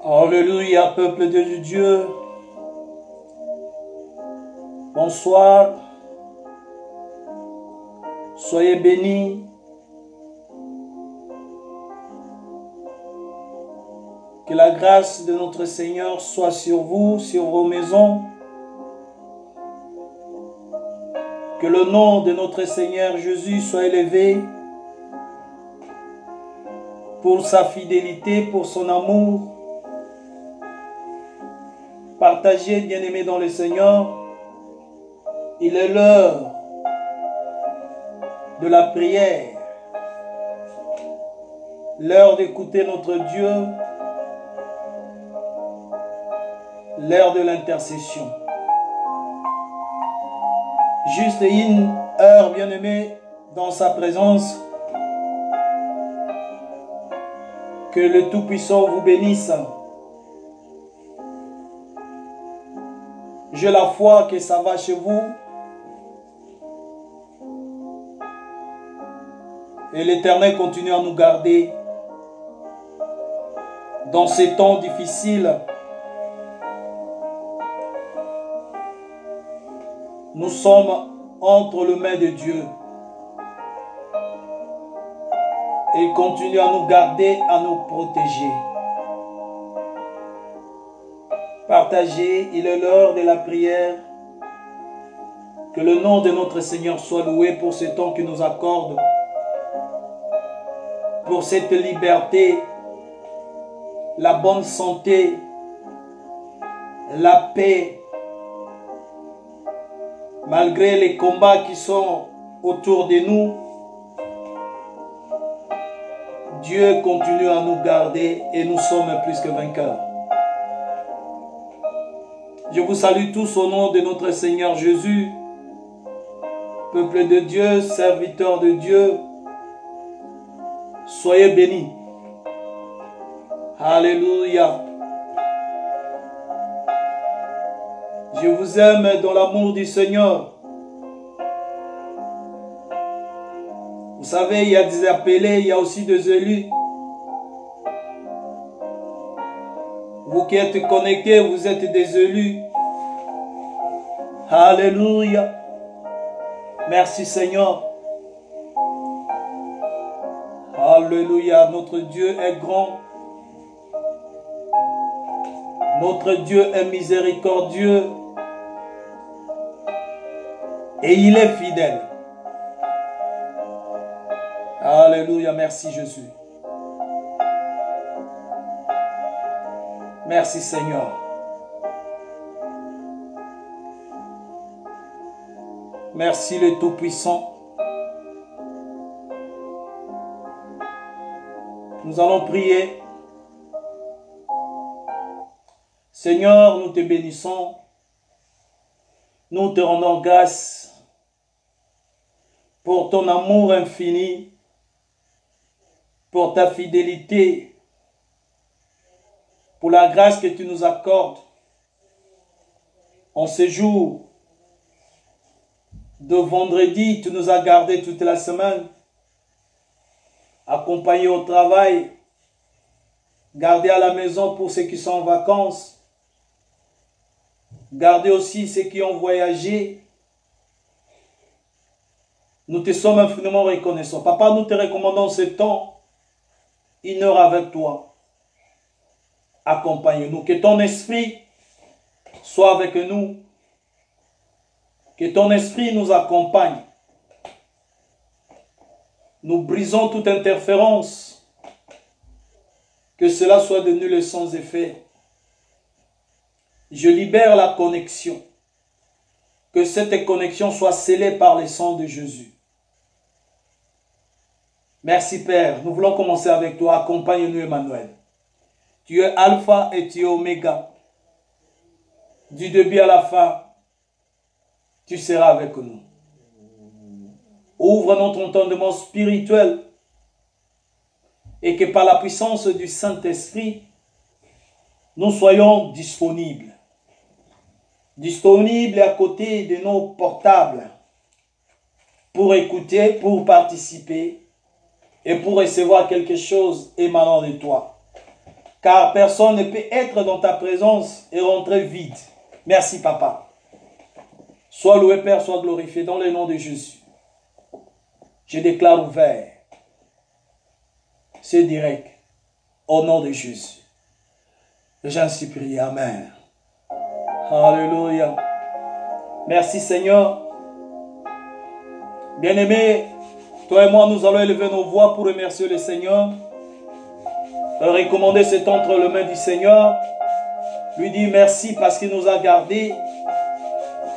Alléluia, peuple de Dieu. Bonsoir. Soyez bénis. Que la grâce de notre Seigneur soit sur vous, sur vos maisons. Que le nom de notre Seigneur Jésus soit élevé pour sa fidélité, pour son amour. Partagez, bien-aimés dans le Seigneur. Il est l'heure de la prière. L'heure d'écouter notre Dieu. L'heure de l'intercession. Juste une heure, bien-aimés, dans sa présence. Que le Tout-Puissant vous bénisse. J'ai la foi que ça va chez vous. Et l'Éternel continue à nous garder dans ces temps difficiles. Nous sommes entre les mains de Dieu. Et il continue à nous garder, à nous protéger. Partagez, il est l'heure de la prière. Que le nom de notre Seigneur soit loué pour ce temps qu'il nous accorde. Pour cette liberté, la bonne santé, la paix. Malgré les combats qui sont autour de nous, Dieu continue à nous garder et nous sommes plus que vainqueurs. Je vous salue tous au nom de notre Seigneur Jésus, peuple de Dieu, serviteur de Dieu. Soyez bénis. Alléluia. Je vous aime dans l'amour du Seigneur. Vous savez, il y a des appelés, il y a aussi des élus. Vous qui êtes connectés, vous êtes des élus. Alléluia. Merci Seigneur. Alléluia. Notre Dieu est grand. Notre Dieu est miséricordieux. Et il est fidèle. Alléluia. Merci Jésus. Merci Seigneur. Merci le Tout-Puissant. Nous allons prier. Seigneur, nous te bénissons. Nous te rendons grâce pour ton amour infini, pour ta fidélité, pour la grâce que tu nous accordes en ce jour de vendredi. Tu nous as gardés toute la semaine, accompagnés au travail, gardés à la maison pour ceux qui sont en vacances, gardés aussi ceux qui ont voyagé. Nous te sommes infiniment reconnaissants. Papa, nous te recommandons ce temps, une heure avec toi. Accompagne-nous. Que ton esprit soit avec nous. Que ton esprit nous accompagne. Nous brisons toute interférence. Que cela soit de nul et sans effet. Je libère la connexion. Que cette connexion soit scellée par le sang de Jésus. Merci Père. Nous voulons commencer avec toi. Accompagne-nous Emmanuel. Tu es Alpha et tu es Oméga. Du début à la fin, tu seras avec nous. Ouvre notre entendement spirituel et que par la puissance du Saint-Esprit, nous soyons disponibles. Disponibles à côté de nos portables pour écouter, pour participer et pour recevoir quelque chose émanant de toi. car personne ne peut être dans ta présence et rentrer vide. Merci, Papa. Sois loué, Père, sois glorifié dans le nom de Jésus. Je déclare ouvert. C'est direct. Au nom de Jésus. J'en suis prié. Amen. Alléluia. Merci, Seigneur. Bien-aimés, toi et moi, nous allons élever nos voix pour remercier le Seigneur. Recommander cet entre les mains du Seigneur. Lui dire merci parce qu'il nous a gardés.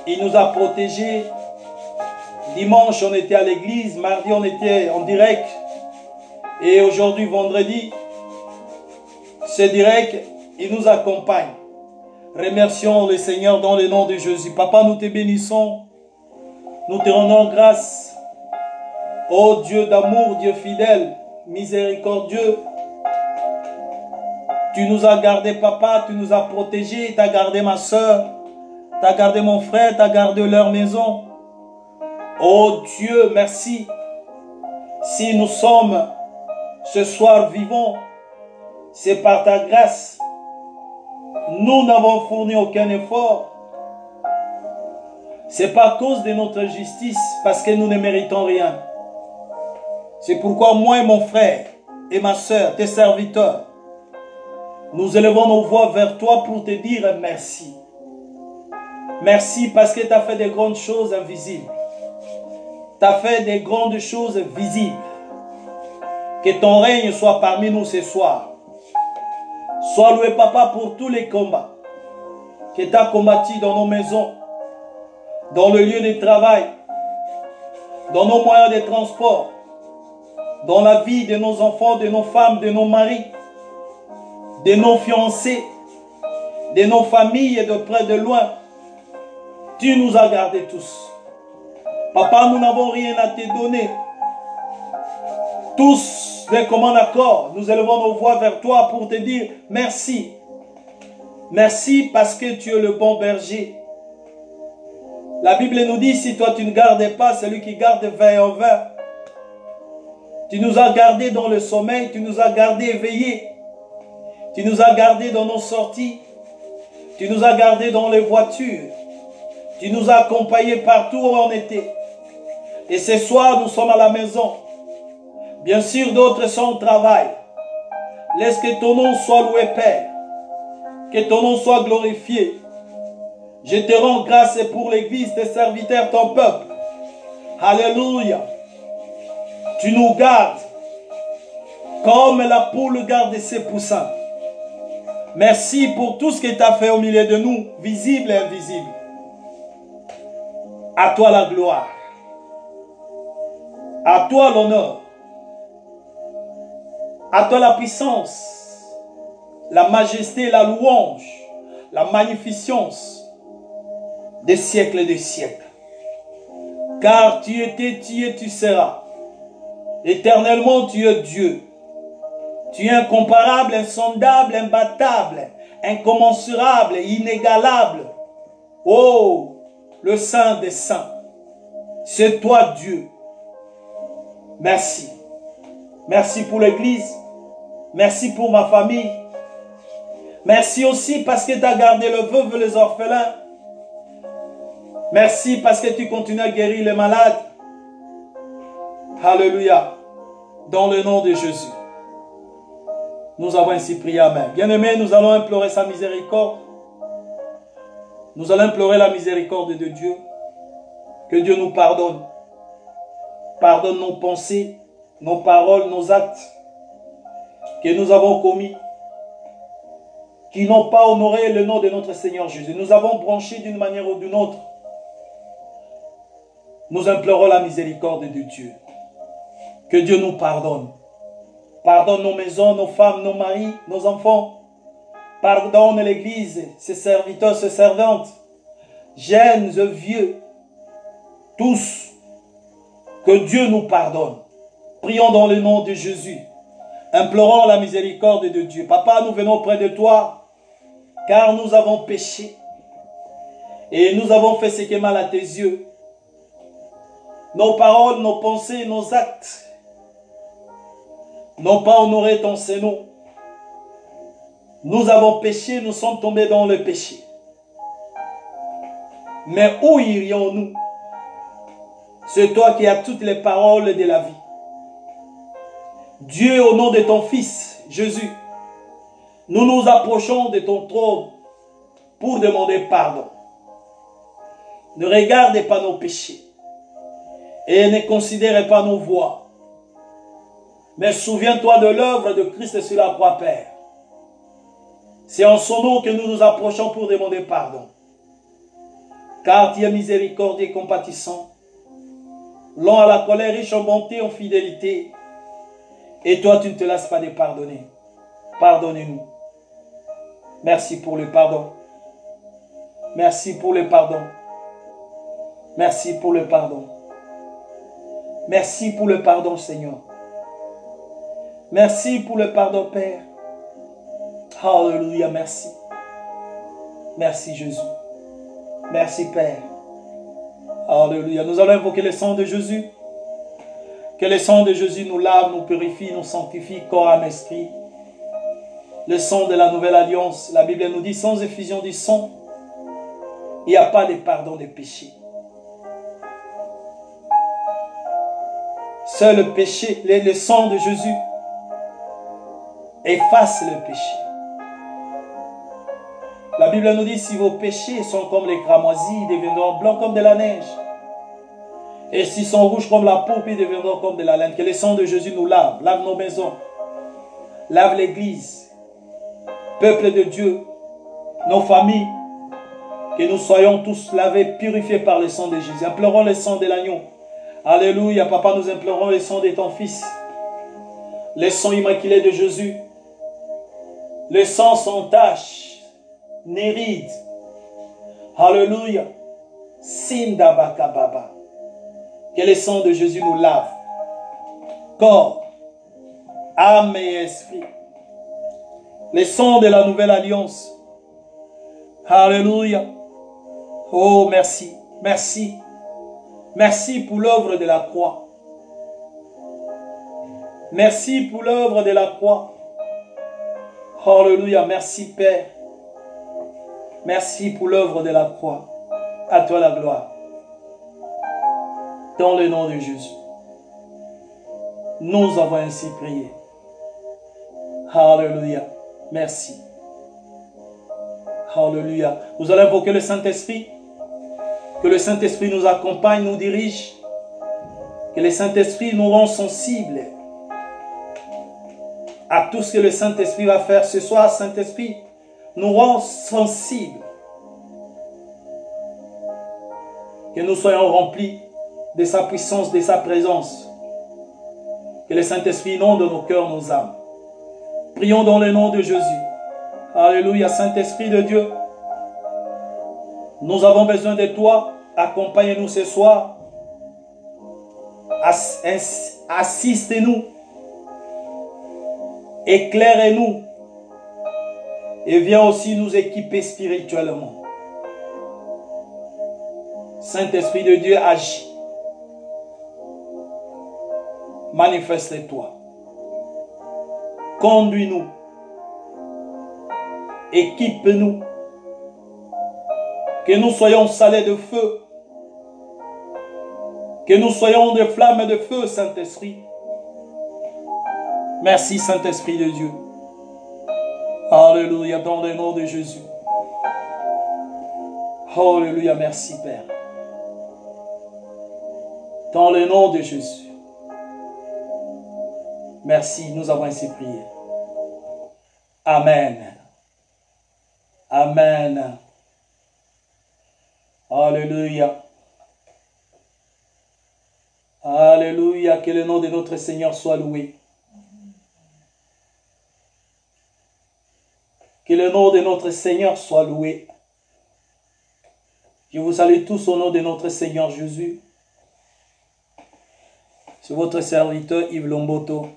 Il nous a protégés. Dimanche, on était à l'église. Mardi, on était en direct. Et aujourd'hui, vendredi, c'est direct. Il nous accompagne. Remercions le Seigneur dans le nom de Jésus. Papa, nous te bénissons. Nous te rendons grâce. Ô Dieu d'amour, Dieu fidèle, miséricordieux. Tu nous as gardés, Papa. Tu nous as protégés. Tu as gardé ma soeur. Tu as gardé mon frère. Tu as gardé leur maison. Oh Dieu, merci. Si nous sommes ce soir vivants, c'est par ta grâce. Nous n'avons fourni aucun effort. C'est pas à cause de notre justice, parce que nous ne méritons rien. C'est pourquoi moi et mon frère et ma soeur, tes serviteurs, nous élevons nos voix vers toi pour te dire merci. Merci parce que tu as fait des grandes choses invisibles. Tu as fait des grandes choses visibles. Que ton règne soit parmi nous ce soir. Sois loué, Papa, pour tous les combats que tu as combattus dans nos maisons, dans le lieu de travail, dans nos moyens de transport, dans la vie de nos enfants, de nos femmes, de nos maris, de nos fiancés, de nos familles de près de loin. Tu nous as gardés tous. Papa, nous n'avons rien à te donner. Tous, de commun accord, nous élevons nos voix vers toi pour te dire merci. Merci parce que tu es le bon berger. La Bible nous dit, si toi tu ne gardes pas, celui qui garde veille en vain. Tu nous as gardés dans le sommeil, tu nous as gardés éveillés. Tu nous as gardés dans nos sorties. Tu nous as gardés dans les voitures. Tu nous as accompagnés partout où on était. Et ce soir, nous sommes à la maison. Bien sûr, d'autres sont au travail. Laisse que ton nom soit loué, Père. Que ton nom soit glorifié. Je te rends grâce pour l'église, tes serviteurs, ton peuple. Alléluia. Tu nous gardes comme la poule garde ses poussins. Merci pour tout ce que tu as fait au milieu de nous, visible et invisible. À toi la gloire. À toi l'honneur. À toi la puissance, la majesté, la louange, la magnificence des siècles et des siècles. Car tu étais, tu es, tu seras. Éternellement, tu es Dieu. Tu es incomparable, insondable, imbattable, incommensurable, inégalable. Oh, le Saint des Saints. C'est toi, Dieu. Merci. Merci pour l'Église. Merci pour ma famille. Merci aussi parce que tu as gardé le veuve et les orphelins. Merci parce que tu continues à guérir les malades. Alléluia. Dans le nom de Jésus. Nous avons ainsi prié. Amen. Bien-aimés, nous allons implorer sa miséricorde. Nous allons implorer la miséricorde de Dieu. Que Dieu nous pardonne. Pardonne nos pensées, nos paroles, nos actes que nous avons commis, qui n'ont pas honoré le nom de notre Seigneur Jésus. Nous avons branché d'une manière ou d'une autre. Nous implorons la miséricorde de Dieu. Que Dieu nous pardonne. Pardonne nos maisons, nos femmes, nos maris, nos enfants. Pardonne l'Église, ses serviteurs, ses servantes, jeunes et vieux, tous. Que Dieu nous pardonne. Prions dans le nom de Jésus. Implorons la miséricorde de Dieu. Papa, nous venons près de toi, car nous avons péché. Et nous avons fait ce qui est mal à tes yeux. Nos paroles, nos pensées, nos actes n'ont pas honoré ton Seigneur. Nous avons péché, nous sommes tombés dans le péché. Mais où irions-nous? C'est toi qui as toutes les paroles de la vie. Dieu, au nom de ton Fils, Jésus, nous nous approchons de ton trône pour demander pardon. Ne regarde pas nos péchés et ne considère pas nos voies. Mais souviens-toi de l'œuvre de Christ sur la croix, Père. C'est en son nom que nous nous approchons pour demander pardon. Car tu es miséricordieux et compatissant, lent à la colère, riche en bonté, en fidélité. Et toi, tu ne te lasses pas de pardonner. Pardonnez-nous. Merci pour le pardon. Merci pour le pardon. Merci pour le pardon. Merci pour le pardon, Seigneur. Merci pour le pardon, Père. Alléluia, merci. Merci, Jésus. Merci, Père. Alléluia. Nous allons invoquer le sang de Jésus. Que le sang de Jésus nous lave, nous purifie, nous sanctifie, corps, âme, esprit. Le sang de la nouvelle alliance. La Bible nous dit, sans effusion du sang, il n'y a pas de pardon des péchés. Seul le péché, le sang de Jésus efface le péché. La Bible nous dit, si vos péchés sont comme les cramoisis, ils deviendront blancs comme de la neige. Et s'ils sont rouges comme la pourpre, ils deviendront comme de la laine. Que le sang de Jésus nous lave, lave nos maisons, lave l'église, peuple de Dieu, nos familles, que nous soyons tous lavés, purifiés par le sang de Jésus. Implorons le sang de l'agneau. Alléluia, Papa, nous implorons le sang de ton Fils, le sang immaculé de Jésus, le sang sans tache, ni ride. Alléluia. Sindabakababa. Que le sang de Jésus nous lave. Corps, âme et esprit. Le sang de la nouvelle alliance. Alléluia. Oh, merci. Merci. Merci pour l'œuvre de la croix. Merci pour l'œuvre de la croix. Alléluia. Merci, Père. Merci pour l'œuvre de la croix. À toi la gloire. Dans le nom de Jésus. Nous avons ainsi prié. Alléluia. Merci. Alléluia. Nous allons invoquer le Saint-Esprit. Que le Saint-Esprit nous accompagne, nous dirige. Que le Saint-Esprit nous rend sensibles à tout ce que le Saint-Esprit va faire ce soir. Saint-Esprit nous rend sensibles. Que nous soyons remplis de sa puissance, de sa présence. Que le Saint-Esprit inonde nos cœurs, nos âmes. Prions dans le nom de Jésus. Alléluia, Saint-Esprit de Dieu. Nous avons besoin de toi. Accompagne-nous ce soir. Assiste-nous. Éclaire-nous. Et viens aussi nous équiper spirituellement. Saint-Esprit de Dieu, agis. Manifeste-toi. Conduis-nous. Équipe-nous. Que nous soyons salés de feu. Que nous soyons des flammes de feu, Saint-Esprit. Merci, Saint-Esprit de Dieu. Alléluia, dans le nom de Jésus. Alléluia, merci, Père. Dans le nom de Jésus. Merci, nous avons ainsi prié. Amen. Amen. Alléluia. Alléluia, que le nom de notre Seigneur soit loué. Que le nom de notre Seigneur soit loué. Je vous salue tous au nom de notre Seigneur Jésus. C'est votre serviteur Yves Lomboto.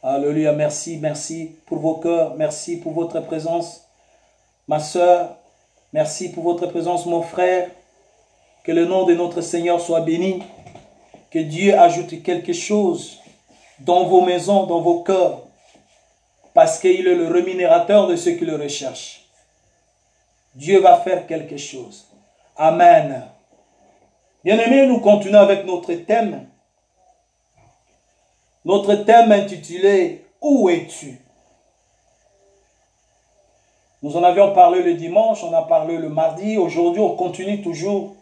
Alléluia, merci, merci pour vos cœurs, merci pour votre présence. Ma soeur, merci pour votre présence, mon frère. Que le nom de notre Seigneur soit béni. Que Dieu ajoute quelque chose dans vos maisons, dans vos cœurs. parce qu'il est le rémunérateur de ceux qui le recherchent. Dieu va faire quelque chose. Amen. Bien-aimés, nous continuons avec notre thème. Notre thème intitulé « Où es-tu » Nous en avions parlé le dimanche, on a parlé le mardi. Aujourd'hui, on continue toujours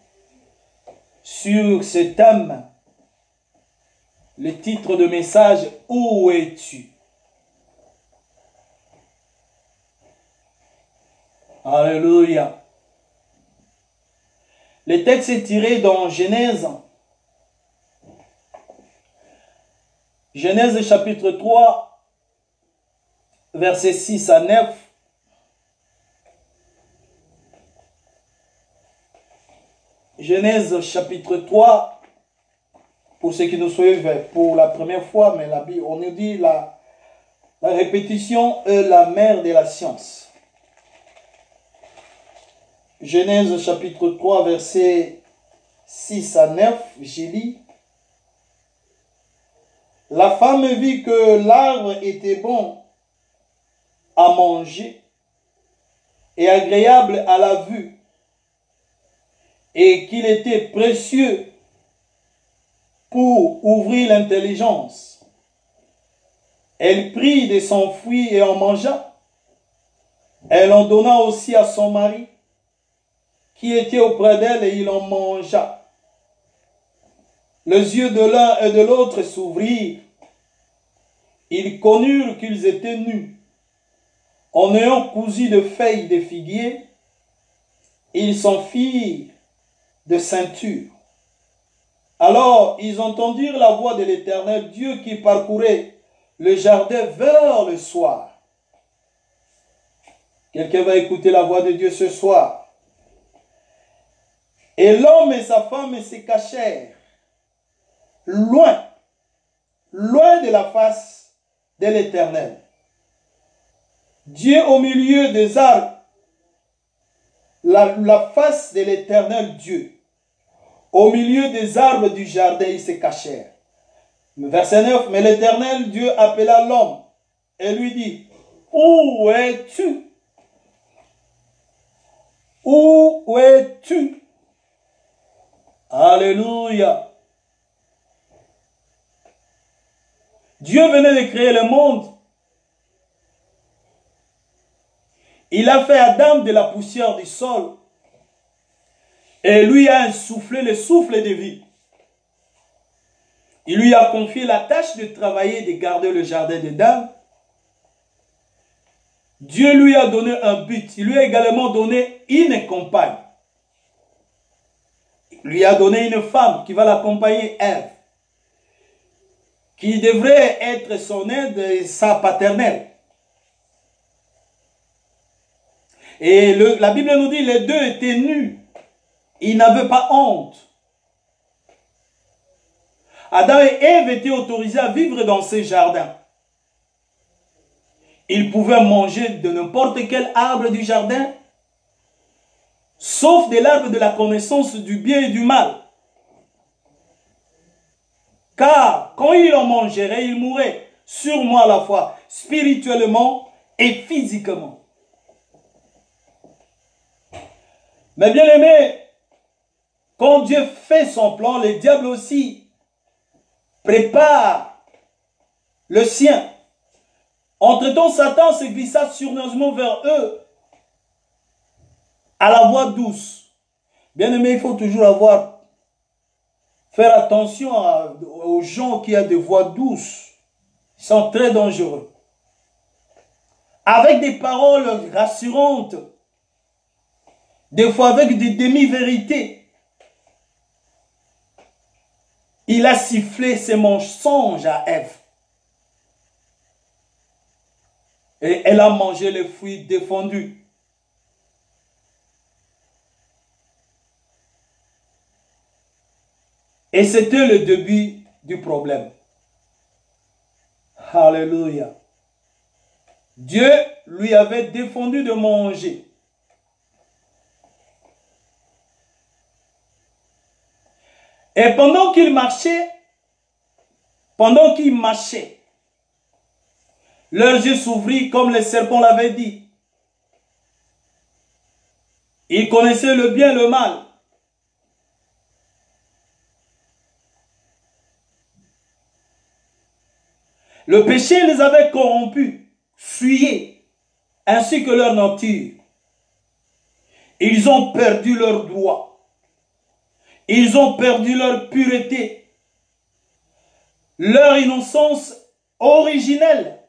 sur ce thème. Le titre de message « Où es-tu » Alléluia. Le texte est tiré dans Genèse. Genèse chapitre 3, versets 6 à 9. Genèse chapitre 3, pour ceux qui nous suivent pour la première fois, mais la Bible, on nous dit la répétition est la mère de la science. Genèse chapitre 3, versets 6 à 9, j'ai lu. La femme vit que l'arbre était bon à manger et agréable à la vue, et qu'il était précieux pour ouvrir l'intelligence. Elle prit de son fruit et en mangea. Elle en donna aussi à son mari, qui était auprès d'elle, et il en mangea. Les yeux de l'un et de l'autre s'ouvrirent. Ils connurent qu'ils étaient nus. En ayant cousu de feuilles de figuier, ils s'en firent de ceinture. Alors ils entendirent la voix de l'Éternel Dieu qui parcourait le jardin vers le soir. Quelqu'un va écouter la voix de Dieu ce soir. Et l'homme et sa femme se cachèrent loin, loin de la face de l'Éternel. Dieu au milieu des arbres, la face de l'Éternel Dieu. Au milieu des arbres du jardin, ils se cachèrent. Verset 9, mais l'Éternel Dieu appela l'homme et lui dit, où es-tu? Où es-tu? Alléluia. Dieu venait de créer le monde. Il a fait Adam de la poussière du sol. Et lui a insoufflé le souffle de vie. Il lui a confié la tâche de travailler, de garder le jardin d'Éden. Dieu lui a donné un but. Il lui a également donné une compagne. Il lui a donné une femme qui va l'accompagner, Ève, qui devrait être son aide et sa paternelle. Et la Bible nous dit, les deux étaient nus. Ils n'avaient pas honte. Adam et Ève étaient autorisés à vivre dans ces jardins. Ils pouvaient manger de n'importe quel arbre du jardin, sauf de l'arbre de la connaissance du bien et du mal. Car quand ils en mangeraient, ils mourraient, sûrement à la fois spirituellement et physiquement. Mais bien aimé, quand Dieu fait son plan, le diable aussi prépare le sien. Entre-temps, Satan se glissa sournoisement vers eux à la voix douce. Bien aimé, il faut toujours faire attention aux gens qui ont des voix douces. Ils sont très dangereux. Avec des paroles rassurantes, des fois avec des demi-vérités. Il a sifflé ses mensonges à Ève. Et elle a mangé les fruits défendus. Et c'était le début du problème. Alléluia. Dieu lui avait défendu de manger. Et pendant qu'il marchait, Leurs yeux s'ouvrirent comme les serpents l'avaient dit. Ils connaissaient le bien et le mal. Le péché les avait corrompus, fuyés, ainsi que leur nature. Ils ont perdu leurs droits. Ils ont perdu leur pureté, leur innocence originelle.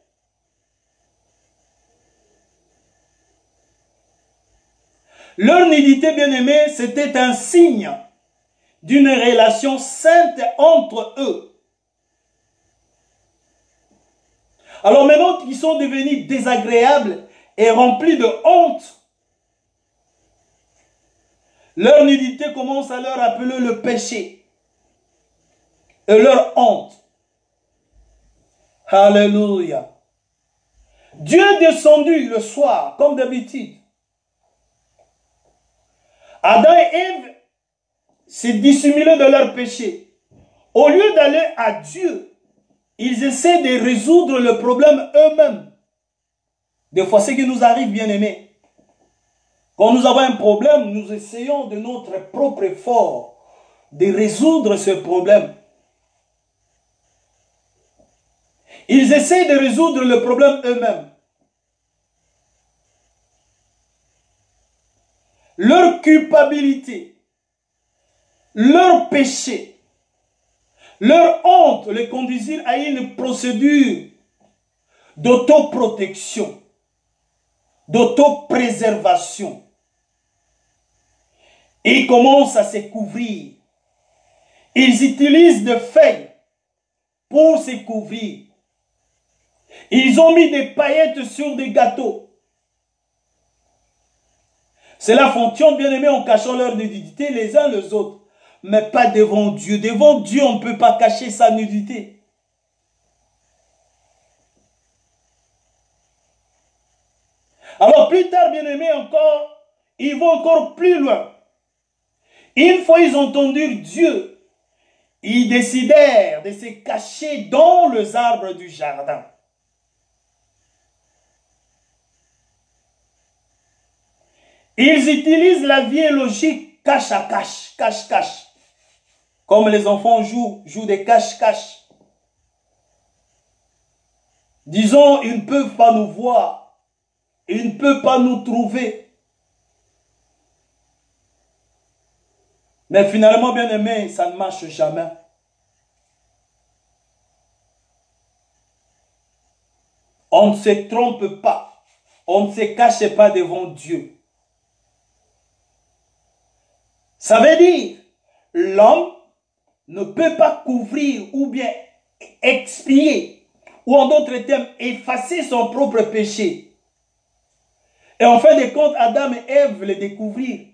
Leur nudité, bien-aimée, c'était un signe d'une relation sainte entre eux. Alors maintenant qu'ils sont devenus désagréables et remplis de honte, leur nudité commence à leur rappeler le péché et leur honte. Alléluia. Dieu est descendu le soir, comme d'habitude. Adam et Ève se dissimulaient de leur péché. Au lieu d'aller à Dieu, ils essaient de résoudre le problème eux-mêmes. Des fois, ce qui nous arrive, bien-aimés, quand nous avons un problème, nous essayons de notre propre effort de résoudre ce problème. Ils essaient de résoudre le problème eux-mêmes. Leur culpabilité, leur péché, leur honte les conduisirent à une procédure d'autoprotection, d'autopréservation. Et ils commencent à se couvrir. Ils utilisent des feuilles pour se couvrir. Ils ont mis des paillettes sur des gâteaux. Cela fonctionne, bien aimé, en cachant leur nudité les uns les autres. Mais pas devant Dieu. Devant Dieu, on ne peut pas cacher sa nudité. Alors plus tard, bien aimé, encore, ils vont encore plus loin. Une fois ils ont entendu Dieu, ils décidèrent de se cacher dans les arbres du jardin. Ils utilisent la vieille logique cache à cache, cache-cache. Comme les enfants jouent des cache-cache. Disons, ils ne peuvent pas nous voir. Ils ne peuvent pas nous trouver. Mais finalement, bien aimé, ça ne marche jamais. On ne se trompe pas. On ne se cache pas devant Dieu. Ça veut dire, l'homme ne peut pas couvrir ou bien expier, ou en d'autres termes, effacer son propre péché. Et en fin de compte, Adam et Ève le découvrirent,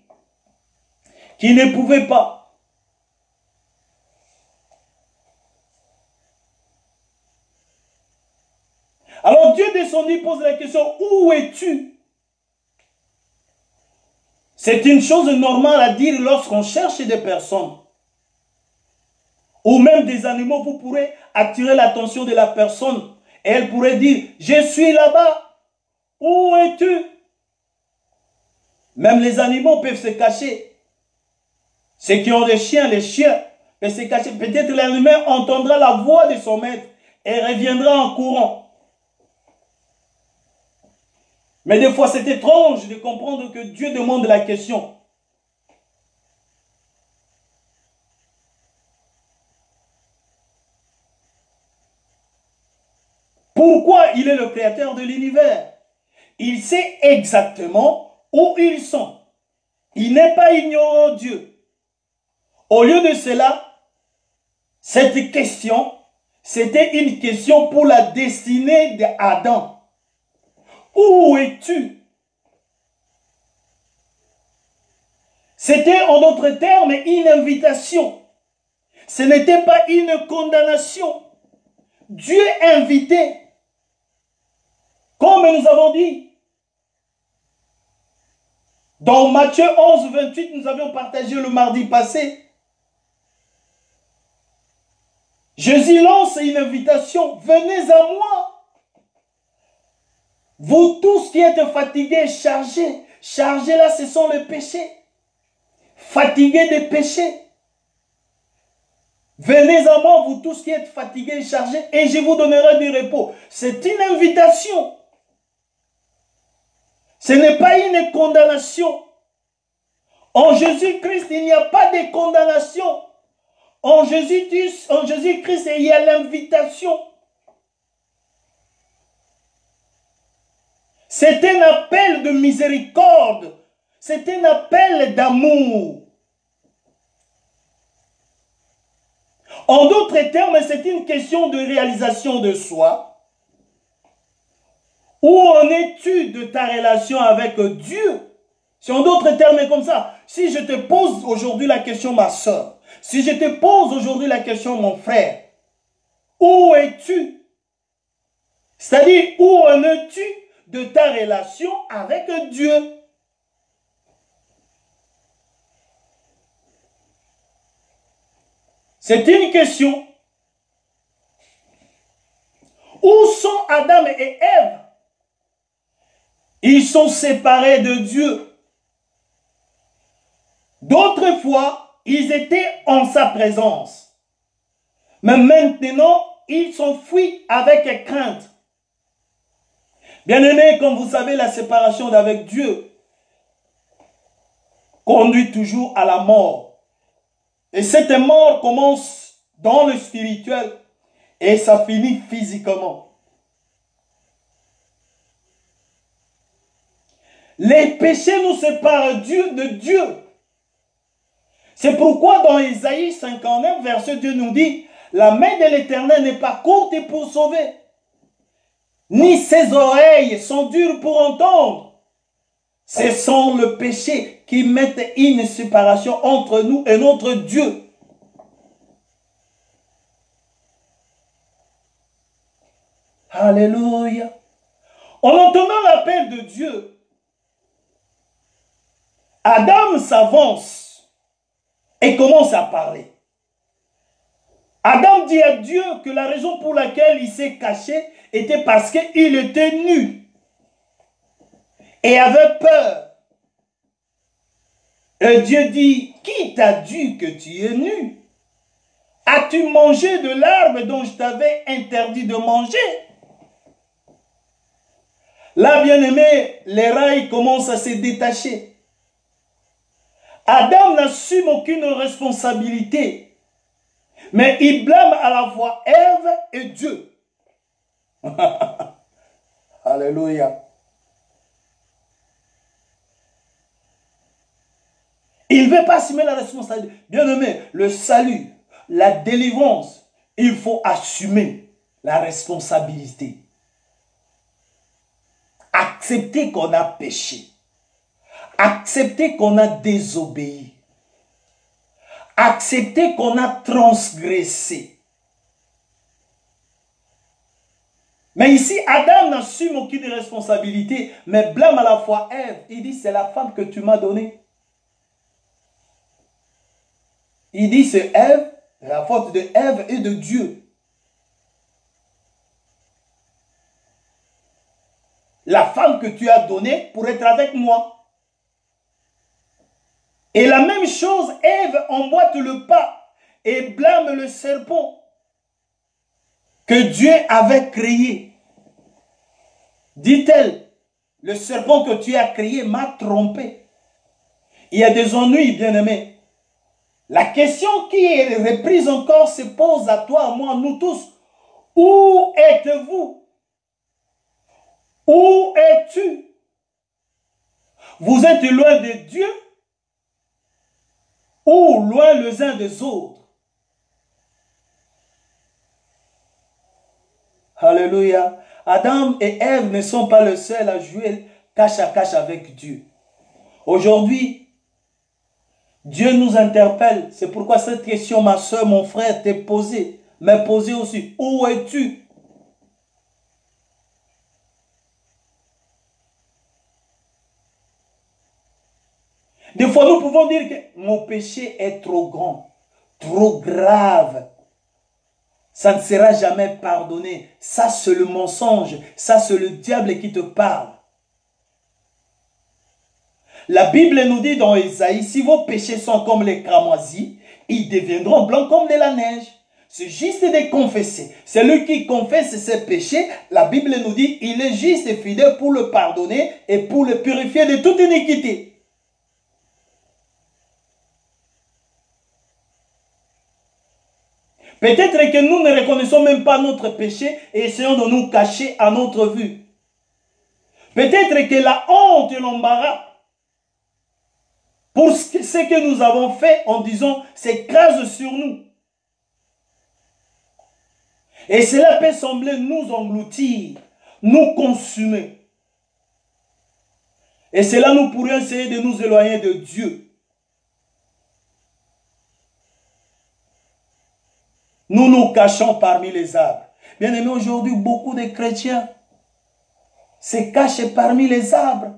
qu'ils ne pouvaient pas. Alors Dieu descendu pose la question, où es-tu? C'est une chose normale à dire lorsqu'on cherche des personnes. Ou même des animaux, vous pourrez attirer l'attention de la personne. Et elle pourrait dire, je suis là-bas. Où es-tu? Même les animaux peuvent se cacher. Ceux qui ont des chiens, les chiens peuvent se cacher. Peut-être l'animal entendra la voix de son maître et reviendra en courant. Mais des fois, c'est étrange de comprendre que Dieu demande la question. Pourquoi il est le créateur de l'univers? Il sait exactement où ils sont. Il n'est pas ignorant Dieu. Au lieu de cela, cette question, c'était une question pour la destinée d'Adam. Où es-tu? C'était en d'autres termes une invitation. Ce n'était pas une condamnation. Dieu invitait. Comme nous avons dit. Dans Matthieu 11, 28, nous avions partagé le mardi passé. Jésus lance une invitation. Venez à moi. Vous tous qui êtes fatigués, chargés. Chargés là, ce sont les péchés. Fatigués des péchés. Venez à moi, vous tous qui êtes fatigués et chargés, et je vous donnerai du repos. C'est une invitation. Ce n'est pas une condamnation. En Jésus-Christ, il n'y a pas de condamnation. En Jésus-Christ, il y a l'invitation. C'est un appel de miséricorde. C'est un appel d'amour. En d'autres termes, c'est une question de réalisation de soi. Où en es-tu de ta relation avec Dieu? C'est en d'autres termes comme ça. Si je te pose aujourd'hui la question, ma soeur, si je te pose aujourd'hui la question, mon frère, où es-tu? C'est-à-dire, où en es-tu de ta relation avec Dieu? C'est une question. Où sont Adam et Ève? Ils sont séparés de Dieu. D'autres fois, ils étaient en sa présence. Mais maintenant, ils s'enfuient avec crainte. Bien-aimés, comme vous savez, la séparation d'avec Dieu conduit toujours à la mort. Et cette mort commence dans le spirituel et ça finit physiquement. Les péchés nous séparent de Dieu. C'est pourquoi dans Isaïe 59, verset 2 nous dit, la main de l'Éternel n'est pas courte pour sauver, ni ses oreilles sont dures pour entendre. Ce sont le péché qui met une séparation entre nous et notre Dieu. Alléluia. En entendant l'appel de Dieu, Adam s'avance et commence à parler. Adam dit à Dieu que la raison pour laquelle il s'est caché était parce qu'il était nu et avait peur. Et Dieu dit, qui t'a dit que tu es nu? As-tu mangé de l'arbre dont je t'avais interdit de manger? Là, bien-aimé, les rails commencent à se détacher. Adam n'assume aucune responsabilité, mais il blâme à la fois Ève et Dieu. Alléluia. Il ne veut pas assumer la responsabilité. Bien-aimé, le salut, la délivrance, il faut assumer la responsabilité. Accepter qu'on a péché. Accepter qu'on a désobéi. Accepter qu'on a transgressé. Mais ici, Adam n'assume aucune responsabilité, mais blâme à la fois Ève. Il dit, c'est la femme que tu m'as donnée. Il dit, c'est Ève, la faute de Ève et de Dieu. La femme que tu as donnée pour être avec moi. Et la même chose, Ève emboîte le pas et blâme le serpent que Dieu avait créé. Dit-elle, le serpent que tu as créé m'a trompé. Il y a des ennuis, bien-aimés. La question qui est reprise encore se pose à toi, à moi, nous tous. Où êtes-vous? Où es-tu? Vous êtes loin de Dieu ou loin les uns des autres? Alléluia. Adam et Ève ne sont pas les seuls à jouer cache à cache avec Dieu. Aujourd'hui, Dieu nous interpelle. C'est pourquoi cette question, ma soeur, mon frère, t'est posée. Mais posée aussi. Où es-tu? Des fois, nous pouvons dire que mon péché est trop grand, trop grave. ça ne sera jamais pardonné. Ça, c'est le mensonge. Ça, c'est le diable qui te parle. La Bible nous dit dans Ésaïe, si vos péchés sont comme les cramoisis, ils deviendront blancs comme de la neige. C'est juste de confesser. Celui qui confesse ses péchés, la Bible nous dit, il est juste et fidèle pour le pardonner et pour le purifier de toute iniquité. Peut-être que nous ne reconnaissons même pas notre péché et essayons de nous cacher à notre vue. Peut-être que la honte et l'embarras pour ce que nous avons fait en disant s'écrase sur nous. Et cela peut sembler nous engloutir, nous consumer. Et cela nous pourrions essayer de nous éloigner de Dieu. Nous nous cachons parmi les arbres. Bien aimé, aujourd'hui, beaucoup de chrétiens se cachent parmi les arbres.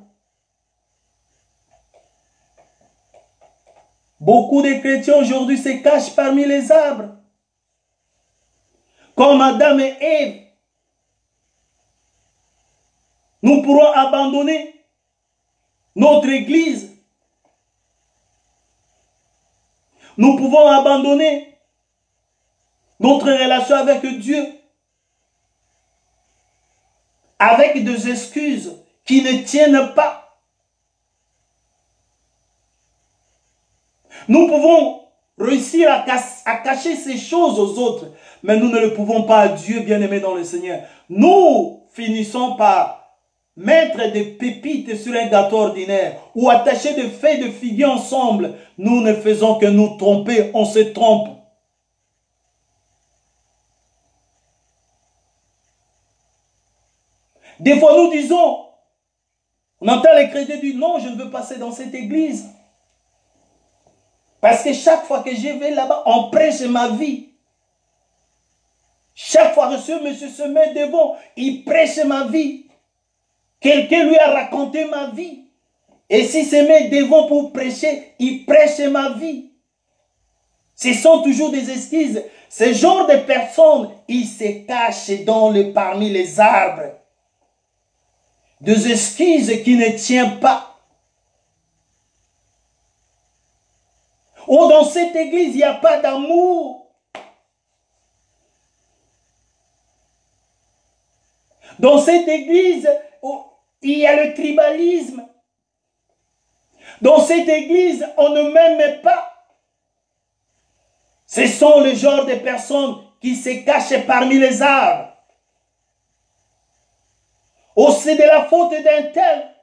Beaucoup de chrétiens aujourd'hui se cachent parmi les arbres. Comme Adam et Ève. Nous pourrons abandonner notre église. Nous pouvons abandonner notre relation avec Dieu avec des excuses qui ne tiennent pas. Nous pouvons réussir à cacher ces choses aux autres, mais nous ne le pouvons pas à Dieu, bien-aimé dans le Seigneur. Nous finissons par mettre des pépites sur un gâteau ordinaire ou attacher des feuilles de figuier ensemble. Nous ne faisons que nous tromper, on se trompe. Des fois, nous disons, on entend les chrétiens dire, non, je ne veux passer dans cette église. Parce que chaque fois que je vais là-bas, on prêche ma vie. Chaque fois que ce monsieur se met devant, il prêche ma vie. Quelqu'un lui a raconté ma vie. Et s'il se met devant pour prêcher, il prêche ma vie. Ce sont toujours des excuses. Ce genre de personnes, ils se cachent parmi les arbres. Des excuses qui ne tiennent pas. Oh, dans cette église, il n'y a pas d'amour. Dans cette église, oh, il y a le tribalisme. Dans cette église, on ne m'aime pas. Ce sont le genre de personnes qui se cachent parmi les arbres. Oh, c'est de la faute d'un tel.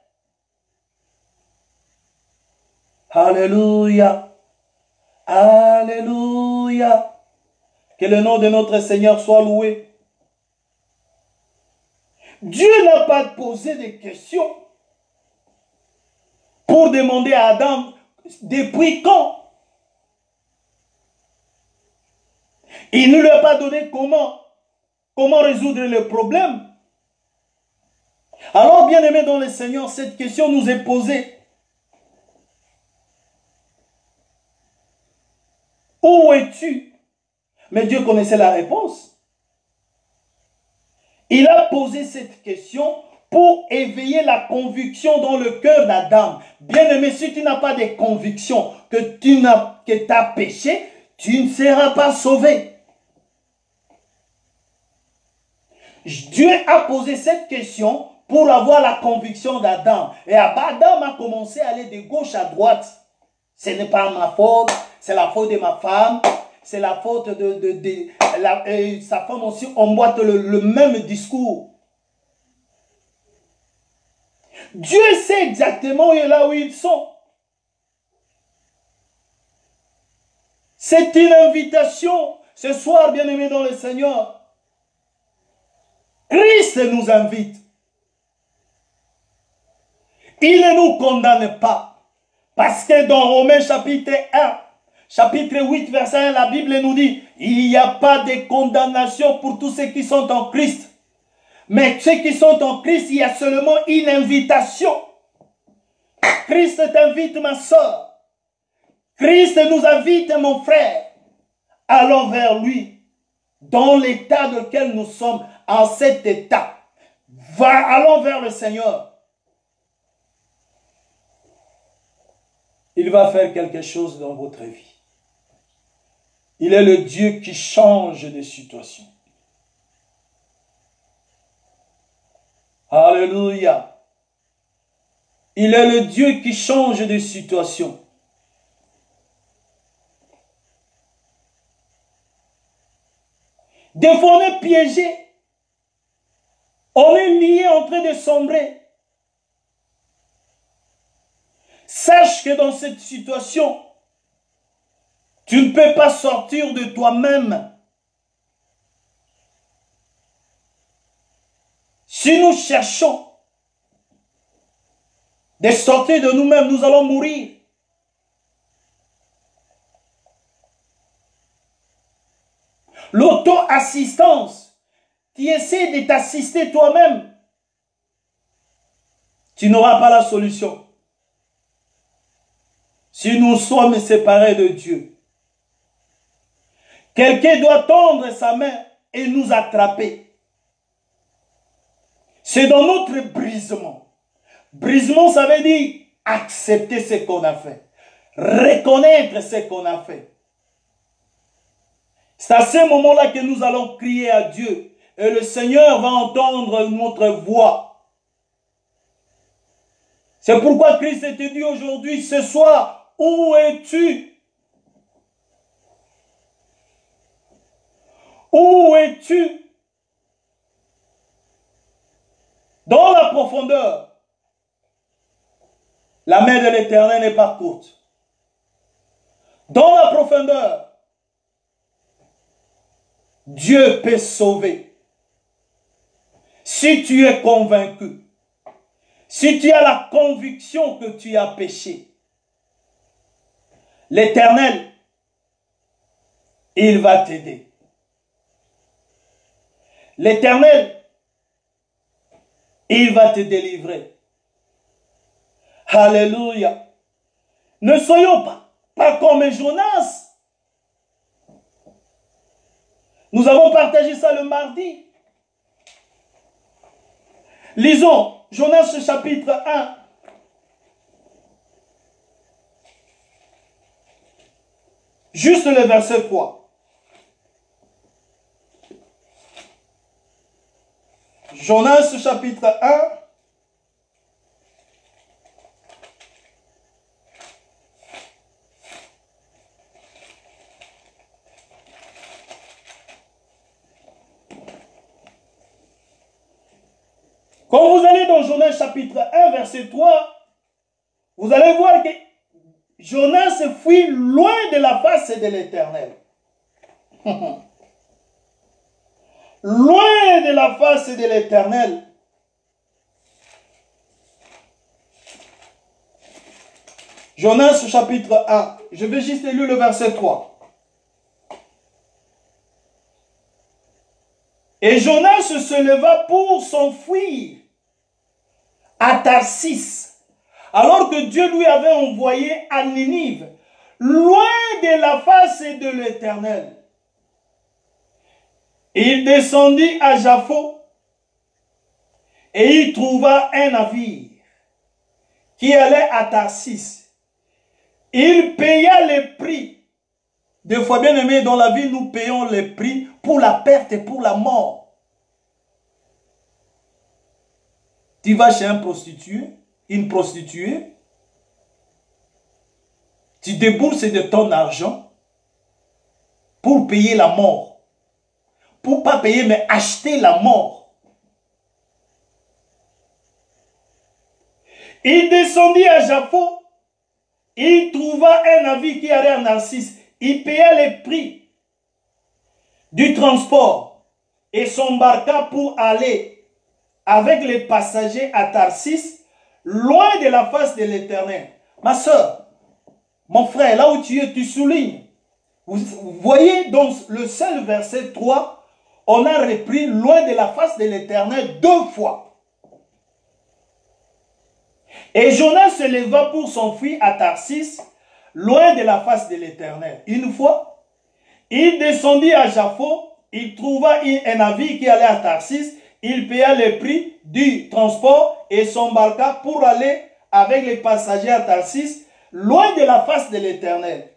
Alléluia. Alléluia. Que le nom de notre Seigneur soit loué. Dieu n'a pas posé de questions pour demander à Adam depuis quand. Il ne lui a pas donné comment résoudre le problème. Alors, bien-aimés dans le Seigneur, cette question nous est posée. Où es-tu? Mais Dieu connaissait la réponse. Il a posé cette question pour éveiller la conviction dans le cœur d'Adam. Bien-aimé, si tu n'as pas de conviction que tu as péché, tu ne seras pas sauvé. Dieu a posé cette question pour avoir la conviction d'Adam. Et Adam a commencé à aller de gauche à droite. Ce n'est pas ma faute, c'est la faute de ma femme, c'est la faute sa femme aussi emboîte le même discours. Dieu sait exactement là où ils sont. C'est une invitation. Ce soir, bien-aimés dans le Seigneur, Christ nous invite. Il ne nous condamne pas. Parce que dans Romains chapitre 1, chapitre 8, verset 1, la Bible nous dit, il n'y a pas de condamnation pour tous ceux qui sont en Christ. Mais ceux qui sont en Christ, il y a seulement une invitation. Christ t'invite, ma soeur. Christ nous invite, mon frère. Allons vers lui. dans l'état dans lequel nous sommes, en cet état, allons vers le Seigneur. Il va faire quelque chose dans votre vie. Il est le Dieu qui change de situation. Alléluia. Il est le Dieu qui change de situation. Des fois, on est piégé. On est lié en train de sombrer. Sache que dans cette situation, tu ne peux pas sortir de toi-même. Si nous cherchons de sortir de nous-mêmes, nous allons mourir. L'auto-assistance, tu essaies de t'assister toi-même, tu n'auras pas la solution. Si nous sommes séparés de Dieu, quelqu'un doit tendre sa main et nous attraper. C'est dans notre brisement. Brisement, ça veut dire accepter ce qu'on a fait. Reconnaître ce qu'on a fait. C'est à ce moment-là que nous allons crier à Dieu. Et le Seigneur va entendre notre voix. C'est pourquoi Christ te dit aujourd'hui, ce soir, où es-tu? Où es-tu? Dans la profondeur, la main de l'Éternel n'est pas courte. Dans la profondeur, Dieu peut sauver. Si tu es convaincu, si tu as la conviction que tu as péché, l'Éternel, il va t'aider. L'Éternel, il va te délivrer. Alléluia. Ne soyons pas comme Jonas. Nous avons partagé ça le mardi. Lisons Jonas chapitre 1. Juste le verset 3. Jonas chapitre 1. Quand vous allez dans Jonas chapitre 1, verset 3, vous allez voir que Jonas fuit loin de la face de l'Éternel. Loin de la face de l'Éternel. Jonas chapitre 1, je vais juste lire le verset 3. Et Jonas se leva pour s'enfuir à Tarsis, alors que Dieu lui avait envoyé à Ninive, loin de la face de l'Éternel. Il descendit à Jaffo et il trouva un navire qui allait à Tarsis. Il paya les prix. Des fois, bien aimés, dans la vie, nous payons les prix pour la perte et pour la mort. Tu vas chez un prostitué, une prostituée, tu débourses de ton argent pour payer la mort. Pour pas payer, mais acheter la mort. Il descendit à Jaffo, il trouva un navire qui allait à Narcisse. Il paya les prix du transport et s'embarqua pour aller avec les passagers à Tarsis, loin de la face de l'Éternel. Ma soeur, mon frère, là où tu es, tu soulignes. Vous voyez dans le seul verset 3, on a repris loin de la face de l'Éternel 2 fois. Et Jonas se leva pour s'enfuir à Tarsis, loin de la face de l'Éternel. Une fois, il descendit à Jaffo il trouva un navire qui allait à Tarsis. Il paya le prix du transport et s'embarqua pour aller avec les passagers à Tarsis, loin de la face de l'Éternel.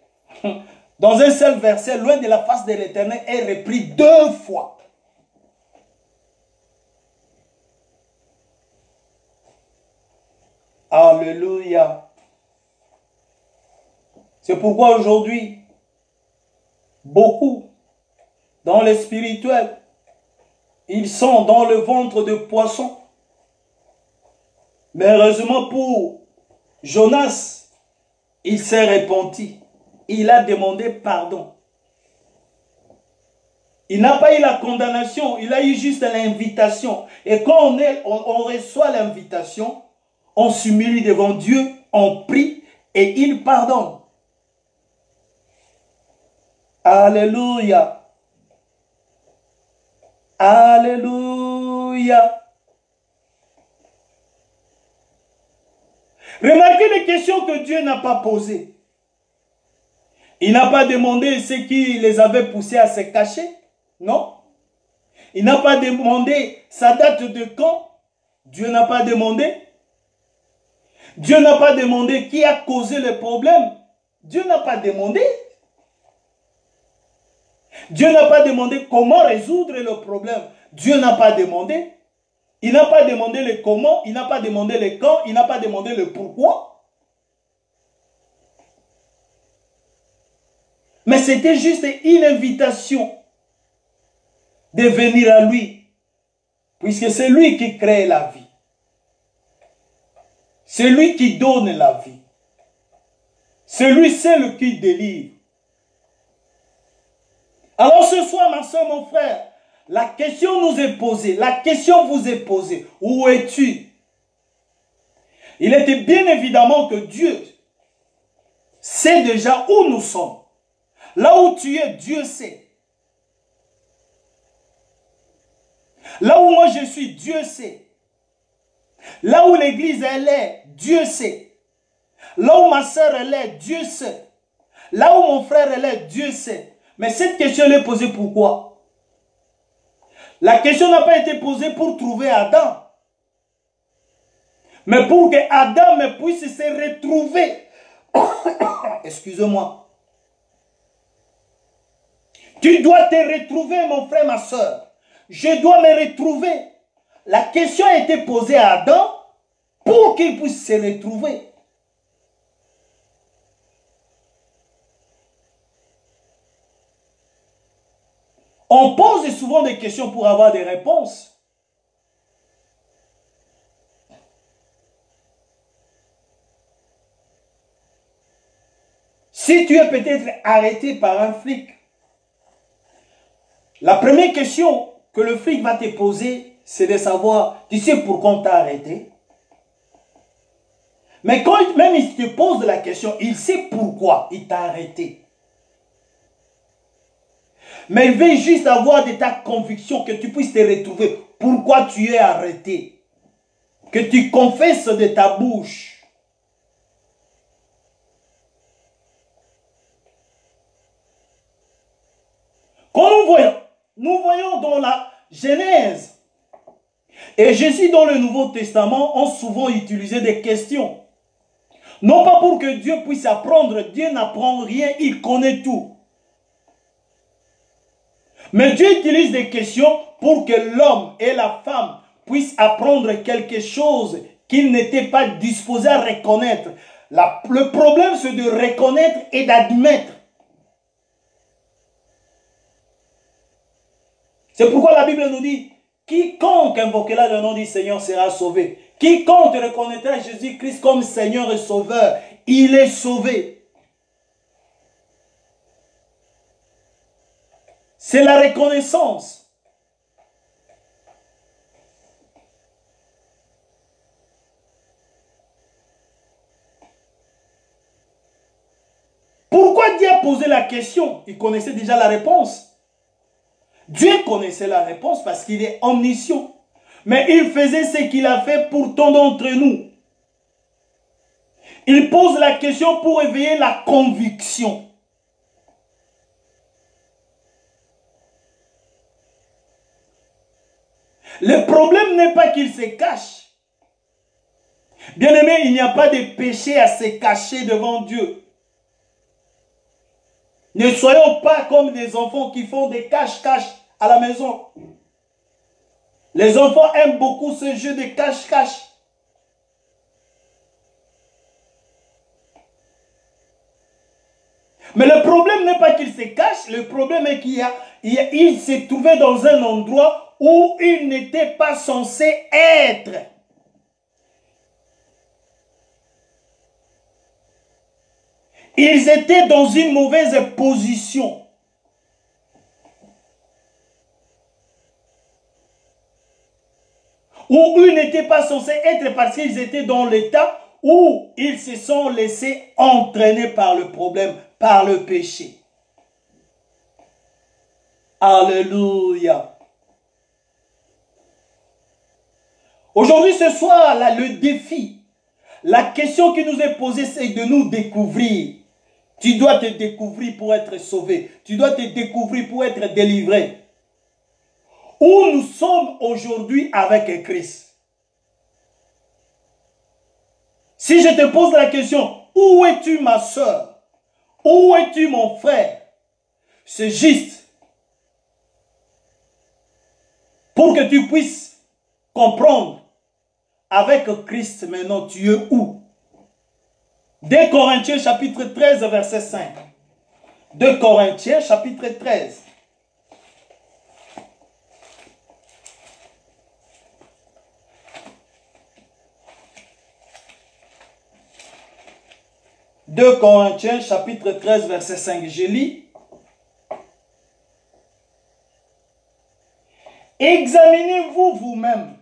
Dans un seul verset, loin de la face de l'Éternel est repris 2 fois. Alléluia. C'est pourquoi aujourd'hui, beaucoup, dans le spirituel, ils sont dans le ventre de poisson. Mais heureusement pour Jonas, il s'est repenti. Il a demandé pardon. Il n'a pas eu la condamnation, il a eu juste l'invitation. Et quand on reçoit l'invitation, on s'humilie devant Dieu, on prie et il pardonne. Alléluia. Alléluia. Remarquez les questions que Dieu n'a pas posées. Il n'a pas demandé ce qui les avait poussés à se cacher. Non. Il n'a pas demandé sa date de quand. Dieu n'a pas demandé. Dieu n'a pas demandé qui a causé le problème. Dieu n'a pas demandé. Dieu n'a pas demandé comment résoudre le problème. Dieu n'a pas demandé. Il n'a pas demandé le comment, il n'a pas demandé le quand, il n'a pas demandé le pourquoi. Mais c'était juste une invitation de venir à lui. Puisque c'est lui qui crée la vie. C'est lui qui donne la vie. C'est lui seul qui délivre. Alors ce soir, ma soeur, mon frère, la question nous est posée, la question vous est posée. Où es-tu? Il était bien évidemment que Dieu sait déjà où nous sommes. Là où tu es, Dieu sait. Là où moi je suis, Dieu sait. Là où l'église elle est, Dieu sait. Là où ma soeur elle est, Dieu sait. Là où mon frère elle est, Dieu sait. Mais cette question elle est posée pourquoi? La question n'a pas été posée pour trouver Adam. Mais pour que Adam puisse se retrouver. Excusez-moi. Tu dois te retrouver, mon frère, ma soeur. Je dois me retrouver. La question a été posée à Adam pour qu'il puisse se retrouver. On pose souvent des questions pour avoir des réponses. Si tu es peut-être arrêté par un flic, la première question que le flic va te poser, c'est de savoir, tu sais pourquoi on t'a arrêté? Mais quand même il te pose la question, il sait pourquoi il t'a arrêté. Mais il veut juste avoir de ta conviction que tu puisses te retrouver. Pourquoi tu es arrêté? Que tu confesses de ta bouche. Quand nous voyons dans la Genèse et Jésus dans le Nouveau Testament ont souvent utilisé des questions. Non pas pour que Dieu puisse apprendre, Dieu n'apprend rien, il connaît tout. Mais Dieu utilise des questions pour que l'homme et la femme puissent apprendre quelque chose qu'ils n'étaient pas disposés à reconnaître. Le problème, c'est de reconnaître et d'admettre. C'est pourquoi la Bible nous dit, quiconque invoquera le nom du Seigneur sera sauvé. Quiconque reconnaîtra Jésus-Christ comme Seigneur et Sauveur, il est sauvé. C'est la reconnaissance. Pourquoi Dieu a posé la question? Il connaissait déjà la réponse. Dieu connaissait la réponse parce qu'il est omniscient. Mais il faisait ce qu'il a fait pour tant d'entre nous. Il pose la question pour éveiller la conviction. Le problème n'est pas qu'il se cache. Bien-aimé, il n'y a pas de péché à se cacher devant Dieu. Ne soyons pas comme des enfants qui font des cache-cache à la maison. Les enfants aiment beaucoup ce jeu de cache-cache. Mais le problème n'est pas qu'il se cache, le problème est qu'il s'est trouvé dans un endroit où il n'était pas censé être. Ils étaient dans une mauvaise position. Où ils n'étaient pas censés être parce qu'ils étaient dans l'état où ils se sont laissés entraîner par le problème, par le péché. Alléluia. Aujourd'hui, ce soir, là, le défi, la question qui nous est posée, c'est de nous découvrir. Tu dois te découvrir pour être sauvé. Tu dois te découvrir pour être délivré. Où nous sommes aujourd'hui avec Christ. Si je te pose la question, où es-tu ma soeur? Où es-tu mon frère? C'est juste pour que tu puisses comprendre avec Christ maintenant tu es où? 2 Corinthiens chapitre 13 verset 5. 2 Corinthiens chapitre 13. « 2 Corinthiens, chapitre 13, verset 5, je lis. « Examinez-vous vous-même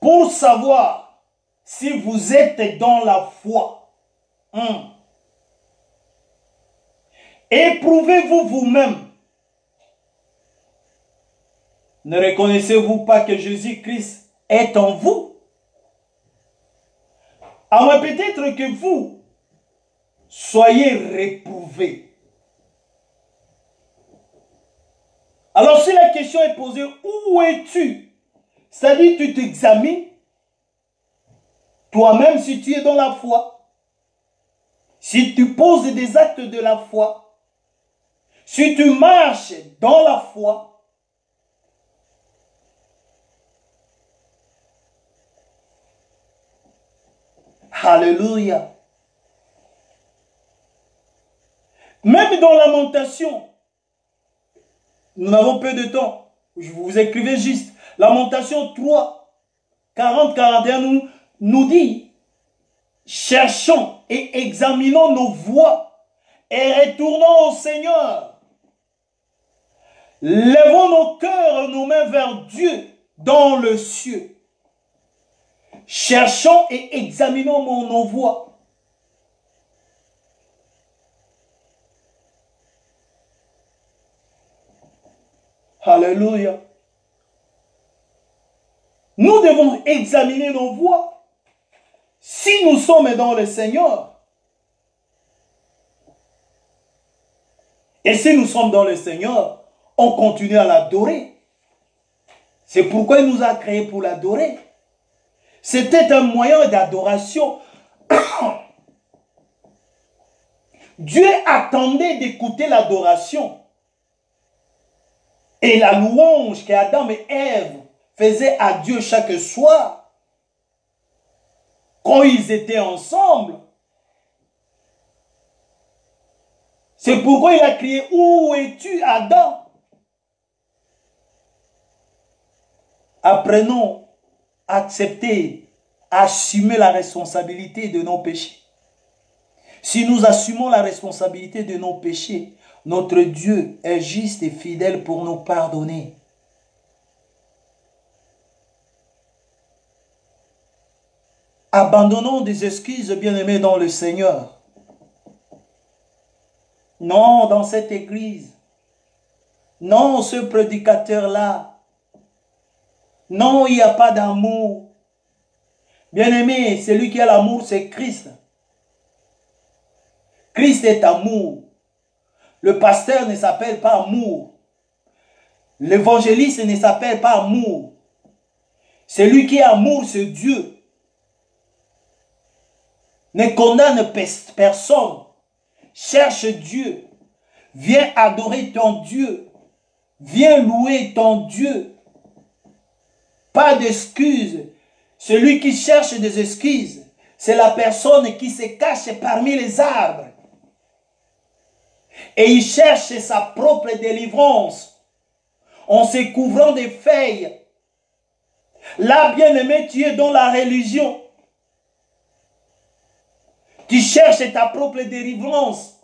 pour savoir si vous êtes dans la foi. Éprouvez-vous vous-même. Ne reconnaissez-vous pas que Jésus-Christ est en vous? À moins peut-être que vous soyez réprouvés. » Alors si la question est posée, où es-tu? C'est-à-dire tu t'examines toi-même si tu es dans la foi. Si tu poses des actes de la foi. Si tu marches dans la foi. Alléluia. Même dans Lamentation, nous n'avons peu de temps. Je vous écrivais juste. Lamentation 3, 40-41 nous dit, cherchons et examinons nos voies et retournons au Seigneur. Levons nos cœurs, nos mains vers Dieu dans le ciel. Cherchons et examinons nos voies. Alléluia. Nous devons examiner nos voies. Si nous sommes dans le Seigneur. Et si nous sommes dans le Seigneur, on continue à l'adorer. C'est pourquoi il nous a créés pour l'adorer. C'était un moyen d'adoration. Dieu attendait d'écouter l'adoration. Et la louange qu'Adam et Ève faisaient à Dieu chaque soir, quand ils étaient ensemble. C'est pourquoi il a crié, où es-tu, Adam? Apprenons à accepter, à assumer la responsabilité de nos péchés. Si nous assumons la responsabilité de nos péchés, notre Dieu est juste et fidèle pour nous pardonner. Abandonnons des excuses, bien-aimés, dans le Seigneur. Non, dans cette église. Non, ce prédicateur-là. Non, il n'y a pas d'amour. Bien-aimé, celui qui a l'amour, c'est Christ. Christ est amour. Le pasteur ne s'appelle pas amour. L'évangéliste ne s'appelle pas amour. Celui qui est amour, c'est Dieu. Ne condamne personne. Cherche Dieu. Viens adorer ton Dieu. Viens louer ton Dieu. Pas d'excuses. Celui qui cherche des excuses, c'est la personne qui se cache parmi les arbres. Et il cherche sa propre délivrance en se couvrant des feuilles. Là, bien-aimé, tu es dans la religion. Tu cherches ta propre délivrance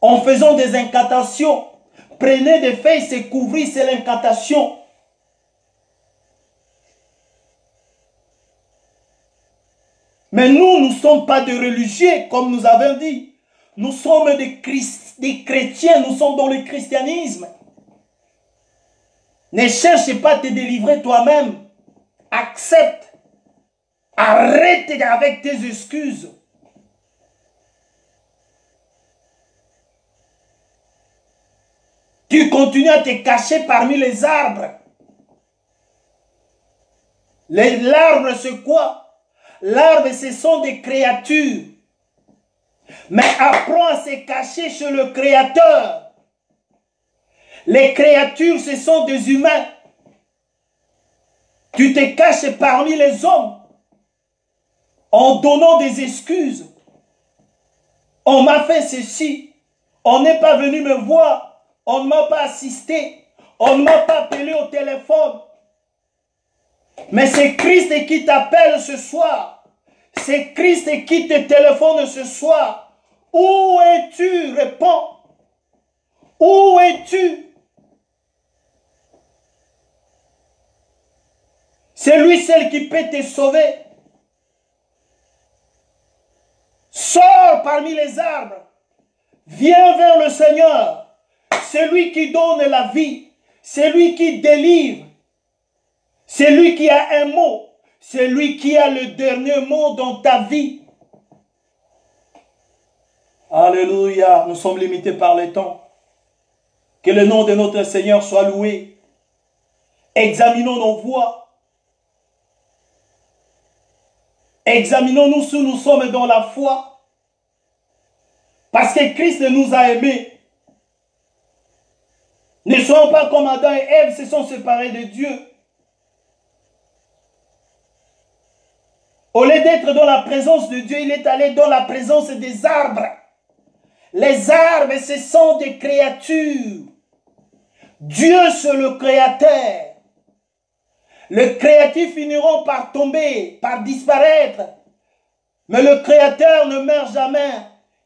en faisant des incantations. Prenez des feuilles, se couvrir, c'est l'incantation. Mais nous ne sommes pas des religieux, comme nous avons dit. Nous sommes des chrétiens, nous sommes dans le christianisme. Ne cherche pas à te délivrer toi-même. Accepte. Arrête avec tes excuses. Tu continues à te cacher parmi les arbres. L'arbre, c'est quoi? L'arbre, ce sont des créatures. Mais apprends à se cacher chez le Créateur. Les créatures, ce sont des humains. Tu te caches parmi les hommes en donnant des excuses. On m'a fait ceci. On n'est pas venu me voir. On ne m'a pas assisté. On ne m'a pas appelé au téléphone. Mais c'est Christ qui t'appelle ce soir. C'est Christ qui te téléphone ce soir. Où es-tu? Réponds. Où es-tu? C'est lui seul qui peut te sauver. Sors parmi les arbres. Viens vers le Seigneur. C'est lui qui donne la vie. C'est lui qui délivre. C'est lui qui a un mot. C'est lui qui a le dernier mot dans ta vie. Alléluia. Nous sommes limités par le temps. Que le nom de notre Seigneur soit loué. Examinons nos voies. Examinons-nous si nous sommes dans la foi. Parce que Christ nous a aimés. Ne soyons pas comme Adam et Ève se sont séparés de Dieu. Au lieu d'être dans la présence de Dieu, il est allé dans la présence des arbres. Les arbres, ce sont des créatures. Dieu, c'est le créateur. Les créatifs finiront par tomber, par disparaître. Mais le créateur ne meurt jamais.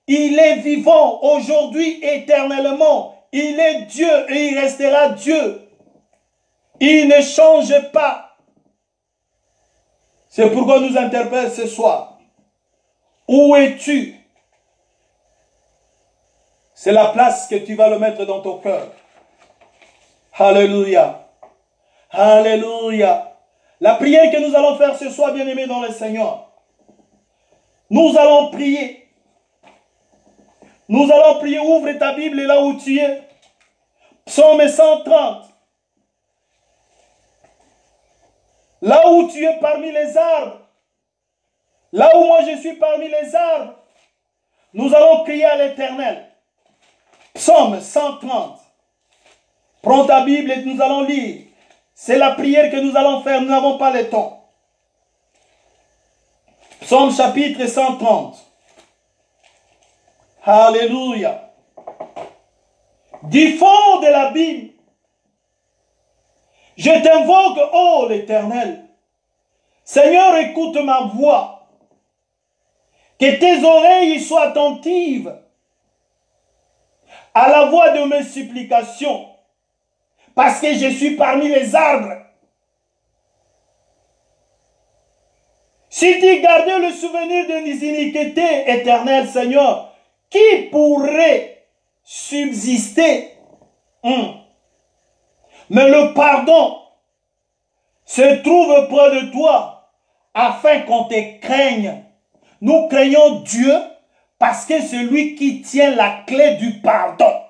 Il est vivant aujourd'hui éternellement. Il est Dieu et il restera Dieu. Il ne change pas. C'est pourquoi nous interpelle ce soir. Où es-tu? C'est la place que tu vas le mettre dans ton cœur. Alléluia. Alléluia. La prière que nous allons faire ce soir, bien-aimés dans le Seigneur. Nous allons prier. Nous allons prier. Ouvre ta Bible là où tu es. Psaume 130. Là où tu es parmi les arbres. Là où moi je suis parmi les arbres. Nous allons crier à l'Éternel. Psaume 130. Prends ta Bible et nous allons lire. C'est la prière que nous allons faire. Nous n'avons pas le temps. Psaume chapitre 130. Alléluia. Du fond de l'abîme, je t'invoque, ô l'Éternel. Seigneur, écoute ma voix. Que tes oreilles soient attentives à la voix de mes supplications. Parce que je suis parmi les arbres. Si tu gardais le souvenir de mes iniquités, éternel Seigneur, qui pourrait subsister? Mais le pardon se trouve près de toi, afin qu'on te craigne. Nous craignons Dieu parce que c'est lui qui tient la clé du pardon.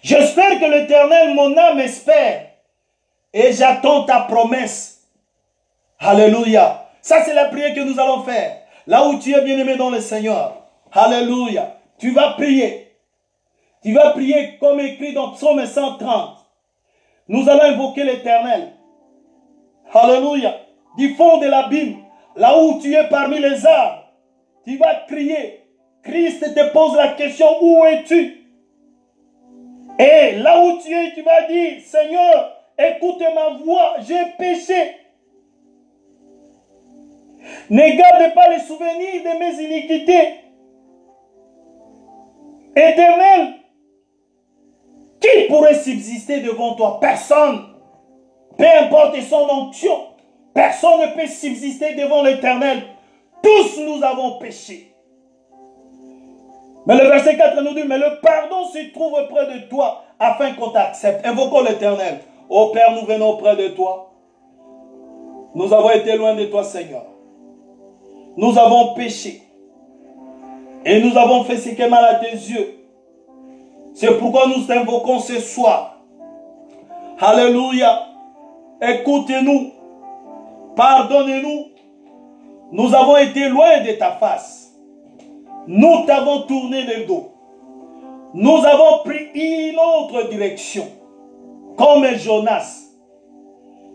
J'espère que l'Éternel, mon âme espère. Et j'attends ta promesse. Alléluia. Ça, c'est la prière que nous allons faire. Là où tu es bien-aimé dans le Seigneur. Alléluia. Tu vas prier. Tu vas prier comme écrit dans Psaume 130. Nous allons invoquer l'Éternel. Alléluia. Du fond de l'abîme, là où tu es parmi les arbres, tu vas crier. Christ te pose la question, où es-tu? Et là où tu es, tu vas dire, Seigneur, écoute ma voix, j'ai péché. Ne garde pas les souvenirs de mes iniquités. Éternel, qui pourrait subsister devant toi? Personne. Peu importe son onction, personne ne peut subsister devant l'Éternel. Tous nous avons péché. Mais le verset 4 nous dit, mais le pardon se trouve près de toi afin qu'on t'accepte. Invoquons l'Éternel. Ô Père, nous venons près de toi. Nous avons été loin de toi, Seigneur. Nous avons péché. Et nous avons fait ce qui est mal à tes yeux. C'est pourquoi nous t'invoquons ce soir. Alléluia. Écoutez-nous. Pardonnez-nous. Nous avons été loin de ta face. Nous t'avons tourné le dos. Nous avons pris une autre direction. Comme Jonas.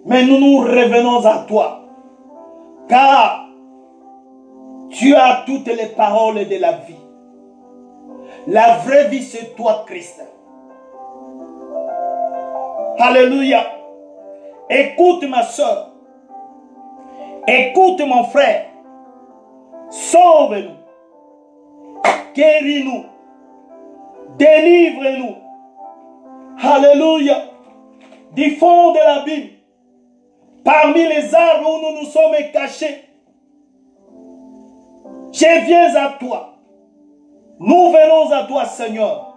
Mais nous nous revenons à toi. Car tu as toutes les paroles de la vie. La vraie vie, c'est toi, Christ. Alléluia. Écoute ma soeur. Écoute mon frère. Sauve-nous. Guéris-nous. Délivre-nous. Alléluia. Du fond de l'abîme. Parmi les arbres où nous nous sommes cachés. Je viens à toi. Nous venons à toi, Seigneur.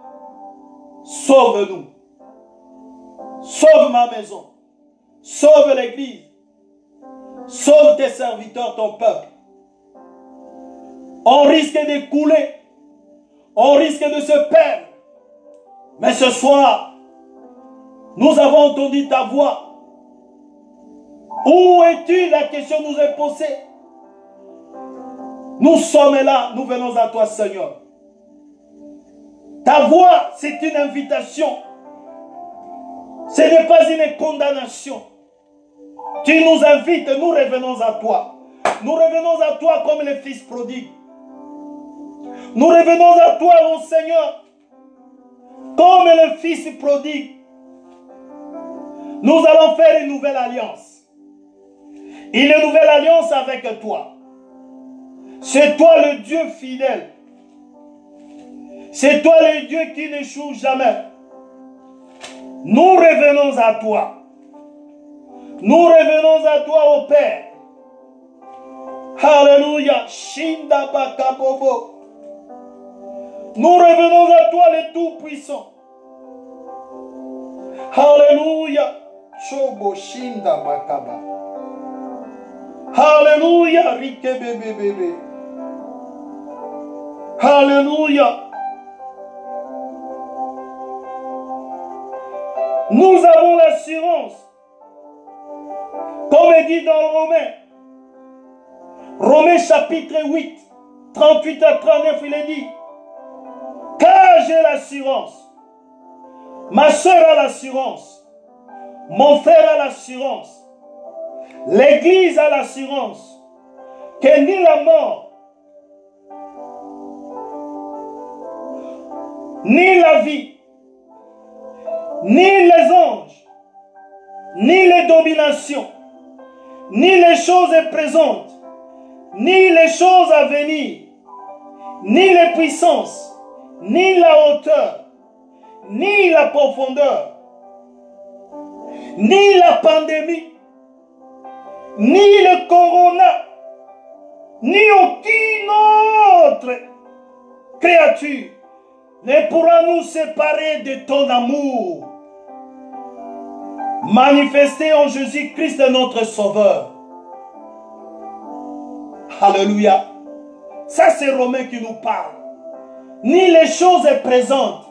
Sauve-nous. Sauve ma maison. Sauve l'église. Sauve tes serviteurs, ton peuple. On risque de couler. On risque de se perdre. Mais ce soir, nous avons entendu ta voix. Où es-tu? La question nous est posée. Nous sommes là, nous venons à toi, Seigneur. Ta voix, c'est une invitation. Ce n'est pas une condamnation. Tu nous invites, nous revenons à toi. Nous revenons à toi comme les fils prodigues. Nous revenons à toi, ô Seigneur, comme le fils prodigue. Nous allons faire une nouvelle alliance. Une nouvelle alliance avec toi. C'est toi le Dieu fidèle. C'est toi le Dieu qui n'échoue jamais. Nous revenons à toi. Nous revenons à toi, ô Père. Alléluia. Shinda bakabobo. Nous revenons à toi, le Tout-Puissant. Alléluia. Chobo shinda bakaba. Alléluia. Rike bébé bébé. Alléluia. Nous avons l'assurance, comme est dit dans Romains. Romains chapitre 8, 38 à 39, il est dit, car j'ai l'assurance, ma soeur a l'assurance, mon frère a l'assurance, l'église a l'assurance, que ni la mort, ni la vie, ni les anges, ni les dominations, ni les choses présentes, ni les choses à venir, ni les puissances, ni la hauteur, ni la profondeur, ni la pandémie, ni le corona, ni aucune autre créature ne pourra nous séparer de ton amour manifesté en Jésus-Christ notre Sauveur. Alléluia. Ça c'est Romain qui nous parle. Ni les choses présentes,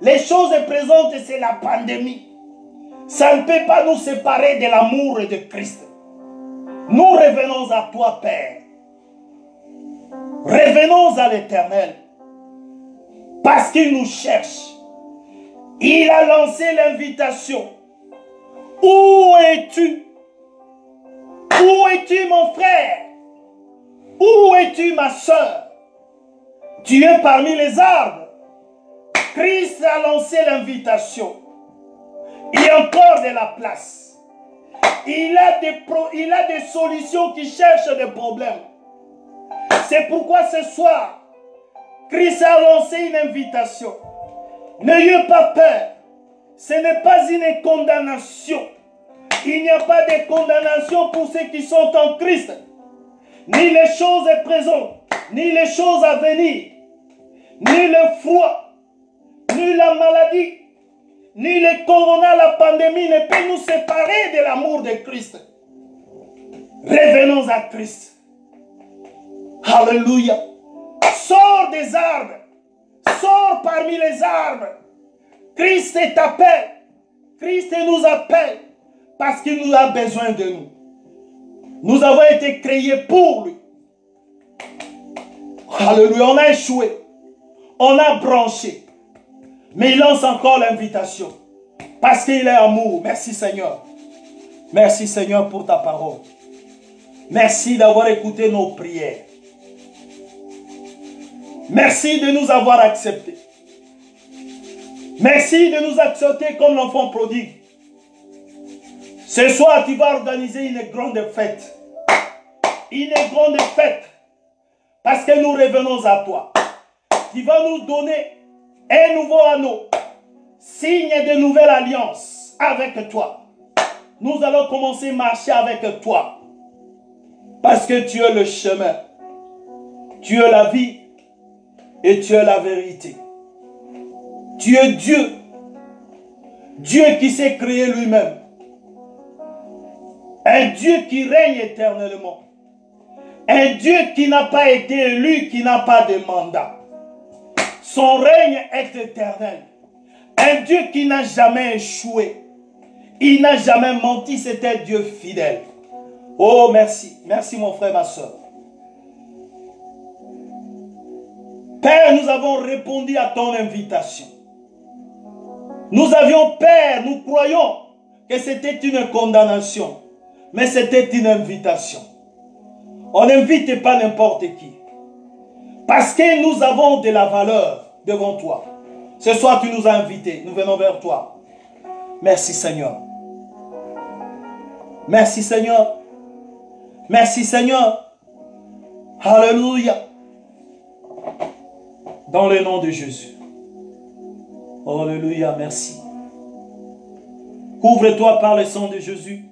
Les choses présentes, c'est la pandémie. Ça ne peut pas nous séparer de l'amour de Christ. Nous revenons à toi, Père. Revenons à l'Éternel. Parce qu'il nous cherche. Il a lancé l'invitation. Où es-tu? Où es-tu, mon frère? Où es-tu, ma soeur? Tu es parmi les arbres. Christ a lancé l'invitation. Il y a encore de la place. Il a des solutions qui cherchent des problèmes. C'est pourquoi ce soir, Christ a lancé une invitation. N'ayez pas peur. Ce n'est pas une condamnation. Il n'y a pas de condamnation pour ceux qui sont en Christ. Ni les choses présentes, ni les choses à venir, ni le froid, ni la maladie, ni le corona, la pandémie ne peut nous séparer de l'amour de Christ. Revenons à Christ. Alléluia. Sors des arbres. Sors parmi les arbres. Christ t'appelle. Christ nous appelle parce qu'il nous a besoin de nous. Nous avons été créés pour lui. Alléluia. On a échoué. On a branché. Mais il lance encore l'invitation. Parce qu'il est amour. Merci Seigneur. Merci Seigneur pour ta parole. Merci d'avoir écouté nos prières. Merci de nous avoir acceptés. Merci de nous accepter comme l'enfant prodigue. Ce soir, tu vas organiser une grande fête. Une grande fête. Parce que nous revenons à toi. Tu vas nous donner un nouveau anneau. Signe de nouvelle alliance avec toi. Nous allons commencer à marcher avec toi. Parce que tu es le chemin. Tu es la vie. Et tu es la vérité. Tu es Dieu. Dieu qui s'est créé lui-même. Un Dieu qui règne éternellement. Un Dieu qui n'a pas été élu, qui n'a pas de mandat. Son règne est éternel. Un Dieu qui n'a jamais échoué. Il n'a jamais menti, c'est un Dieu fidèle. Oh, merci. Merci mon frère, ma soeur. Père, nous avons répondu à ton invitation. Nous avions peur, nous croyons que c'était une condamnation. Mais c'était une invitation. On n'invite pas n'importe qui. Parce que nous avons de la valeur devant toi. Ce soir, tu nous as invités. Nous venons vers toi. Merci Seigneur. Merci Seigneur. Merci Seigneur. Alléluia. Dans le nom de Jésus. Alléluia, merci. Couvre-toi par le sang de Jésus.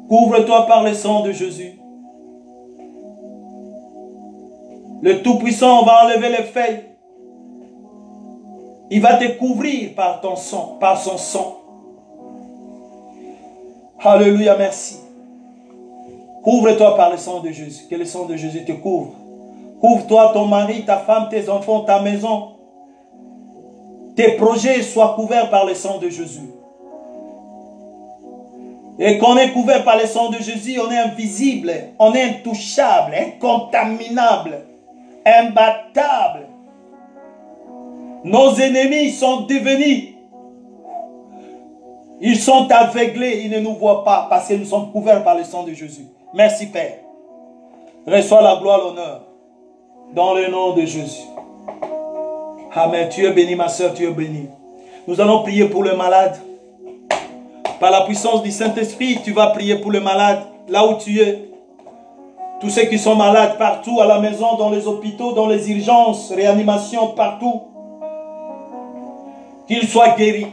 Couvre-toi par le sang de Jésus. Le Tout-Puissant va enlever les feuilles. Il va te couvrir par ton sang, par son sang. Alléluia, merci. Couvre-toi par le sang de Jésus. Que le sang de Jésus te couvre. Couvre-toi, ton mari, ta femme, tes enfants, ta maison. Tes projets soient couverts par le sang de Jésus. Et qu'on est couvert par le sang de Jésus, on est invisible, on est intouchable, incontaminable, imbattable. Nos ennemis sont devenus. Ils sont aveuglés, ils ne nous voient pas parce que nous sommes couverts par le sang de Jésus. Merci Père. Reçois la gloire, l'honneur. Dans le nom de Jésus. Amen. Tu es béni, ma soeur, tu es béni. Nous allons prier pour le malade. Par la puissance du Saint-Esprit, tu vas prier pour le malade, là où tu es. Tous ceux qui sont malades partout, à la maison, dans les hôpitaux, dans les urgences, réanimation, partout. Qu'ils soient guéris.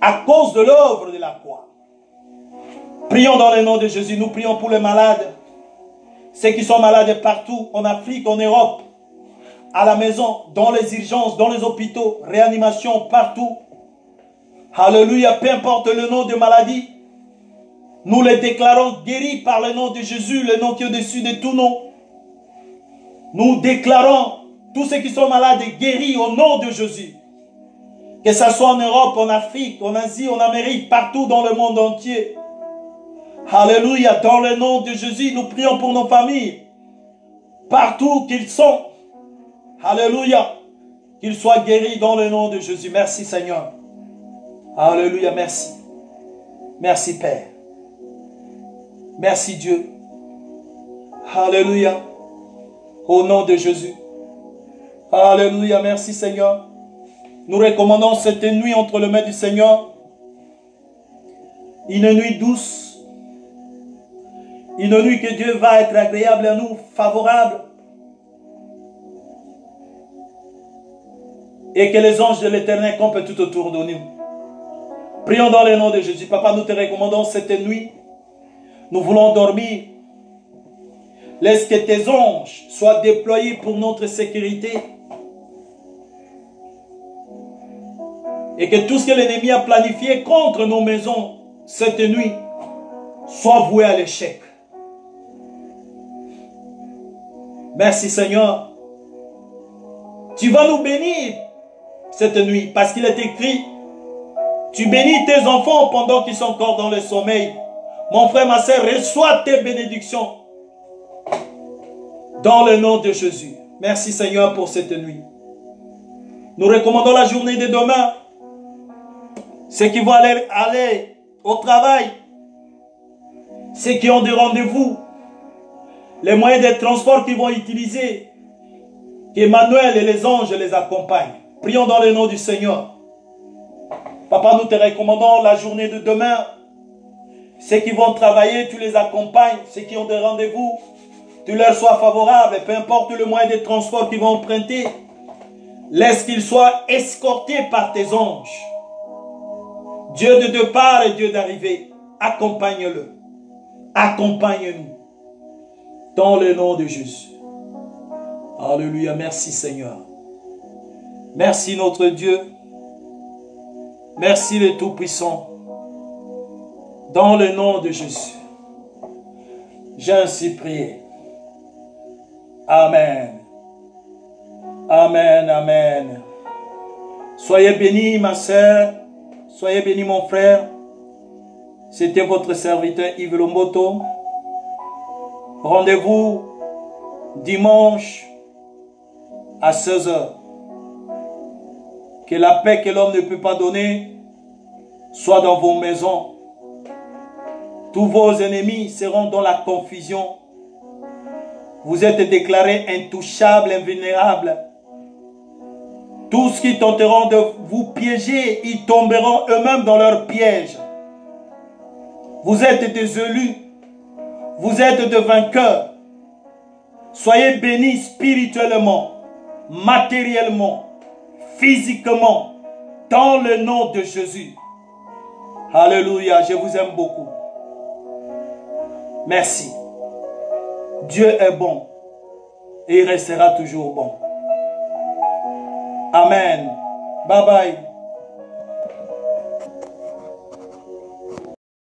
À cause de l'œuvre de la croix. Prions dans le nom de Jésus. Nous prions pour les malades. Ceux qui sont malades partout, en Afrique, en Europe, à la maison, dans les urgences, dans les hôpitaux, réanimation, partout. Alléluia, peu importe le nom de maladie, nous les déclarons guéris par le nom de Jésus, le nom qui est au-dessus de tout nom. Nous déclarons Tous ceux qui sont malades et guéris au nom de Jésus. Que ce soit en Europe, en Afrique, en Asie, en Amérique, partout dans le monde entier. Alléluia. Dans le nom de Jésus, nous prions pour nos familles. Partout qu'ils sont. Alléluia. Qu'ils soient guéris dans le nom de Jésus. Merci Seigneur. Alléluia. Merci. Merci Père. Merci Dieu. Alléluia. Au nom de Jésus. Alléluia. Merci Seigneur. Nous recommandons cette nuit entre les mains du Seigneur. Une nuit douce. Une nuit que Dieu va être agréable à nous, favorable. Et que les anges de l'Éternel campent tout autour de nous. Prions dans le nom de Jésus. Papa, nous te recommandons cette nuit. Nous voulons dormir. Laisse que tes anges soient déployés pour notre sécurité. Et que tout ce que l'ennemi a planifié contre nos maisons cette nuit soit voué à l'échec. Merci Seigneur. Tu vas nous bénir cette nuit parce qu'il est écrit, tu bénis tes enfants pendant qu'ils sont encore dans le sommeil. Mon frère, ma soeur, reçois tes bénédictions dans le nom de Jésus. Merci Seigneur pour cette nuit. Nous recommandons la journée de demain. Ceux qui vont aller au travail, ceux qui ont des rendez-vous, les moyens de transport qu'ils vont utiliser, qu'Emmanuel et les anges les accompagnent. Prions dans le nom du Seigneur. Papa, nous te recommandons la journée de demain. Ceux qui vont travailler, tu les accompagnes. Ceux qui ont des rendez-vous, tu leur sois favorable. Peu importe le moyen de transport qu'ils vont emprunter, laisse qu'ils soient escortés par tes anges. Dieu de départ et Dieu d'arrivée, accompagne-le. Accompagne-nous. Dans le nom de Jésus. Alléluia. Merci Seigneur. Merci notre Dieu. Merci le Tout-Puissant. Dans le nom de Jésus. J'ai ainsi prié. Amen. Amen. Amen. Soyez bénis ma sœur. Soyez bénis mon frère. C'était votre serviteur Yves Lomboto. Rendez-vous dimanche à 16 h. Que la paix que l'homme ne peut pas donner soit dans vos maisons. Tous vos ennemis seront dans la confusion. Vous êtes déclarés intouchables, invulnérables. Tous qui tenteront de vous piéger, ils tomberont eux-mêmes dans leur piège. Vous êtes des élus. Vous êtes des vainqueurs. Soyez bénis spirituellement, matériellement, physiquement, dans le nom de Jésus. Alléluia, je vous aime beaucoup. Merci. Dieu est bon et il restera toujours bon. Amen. Bye bye.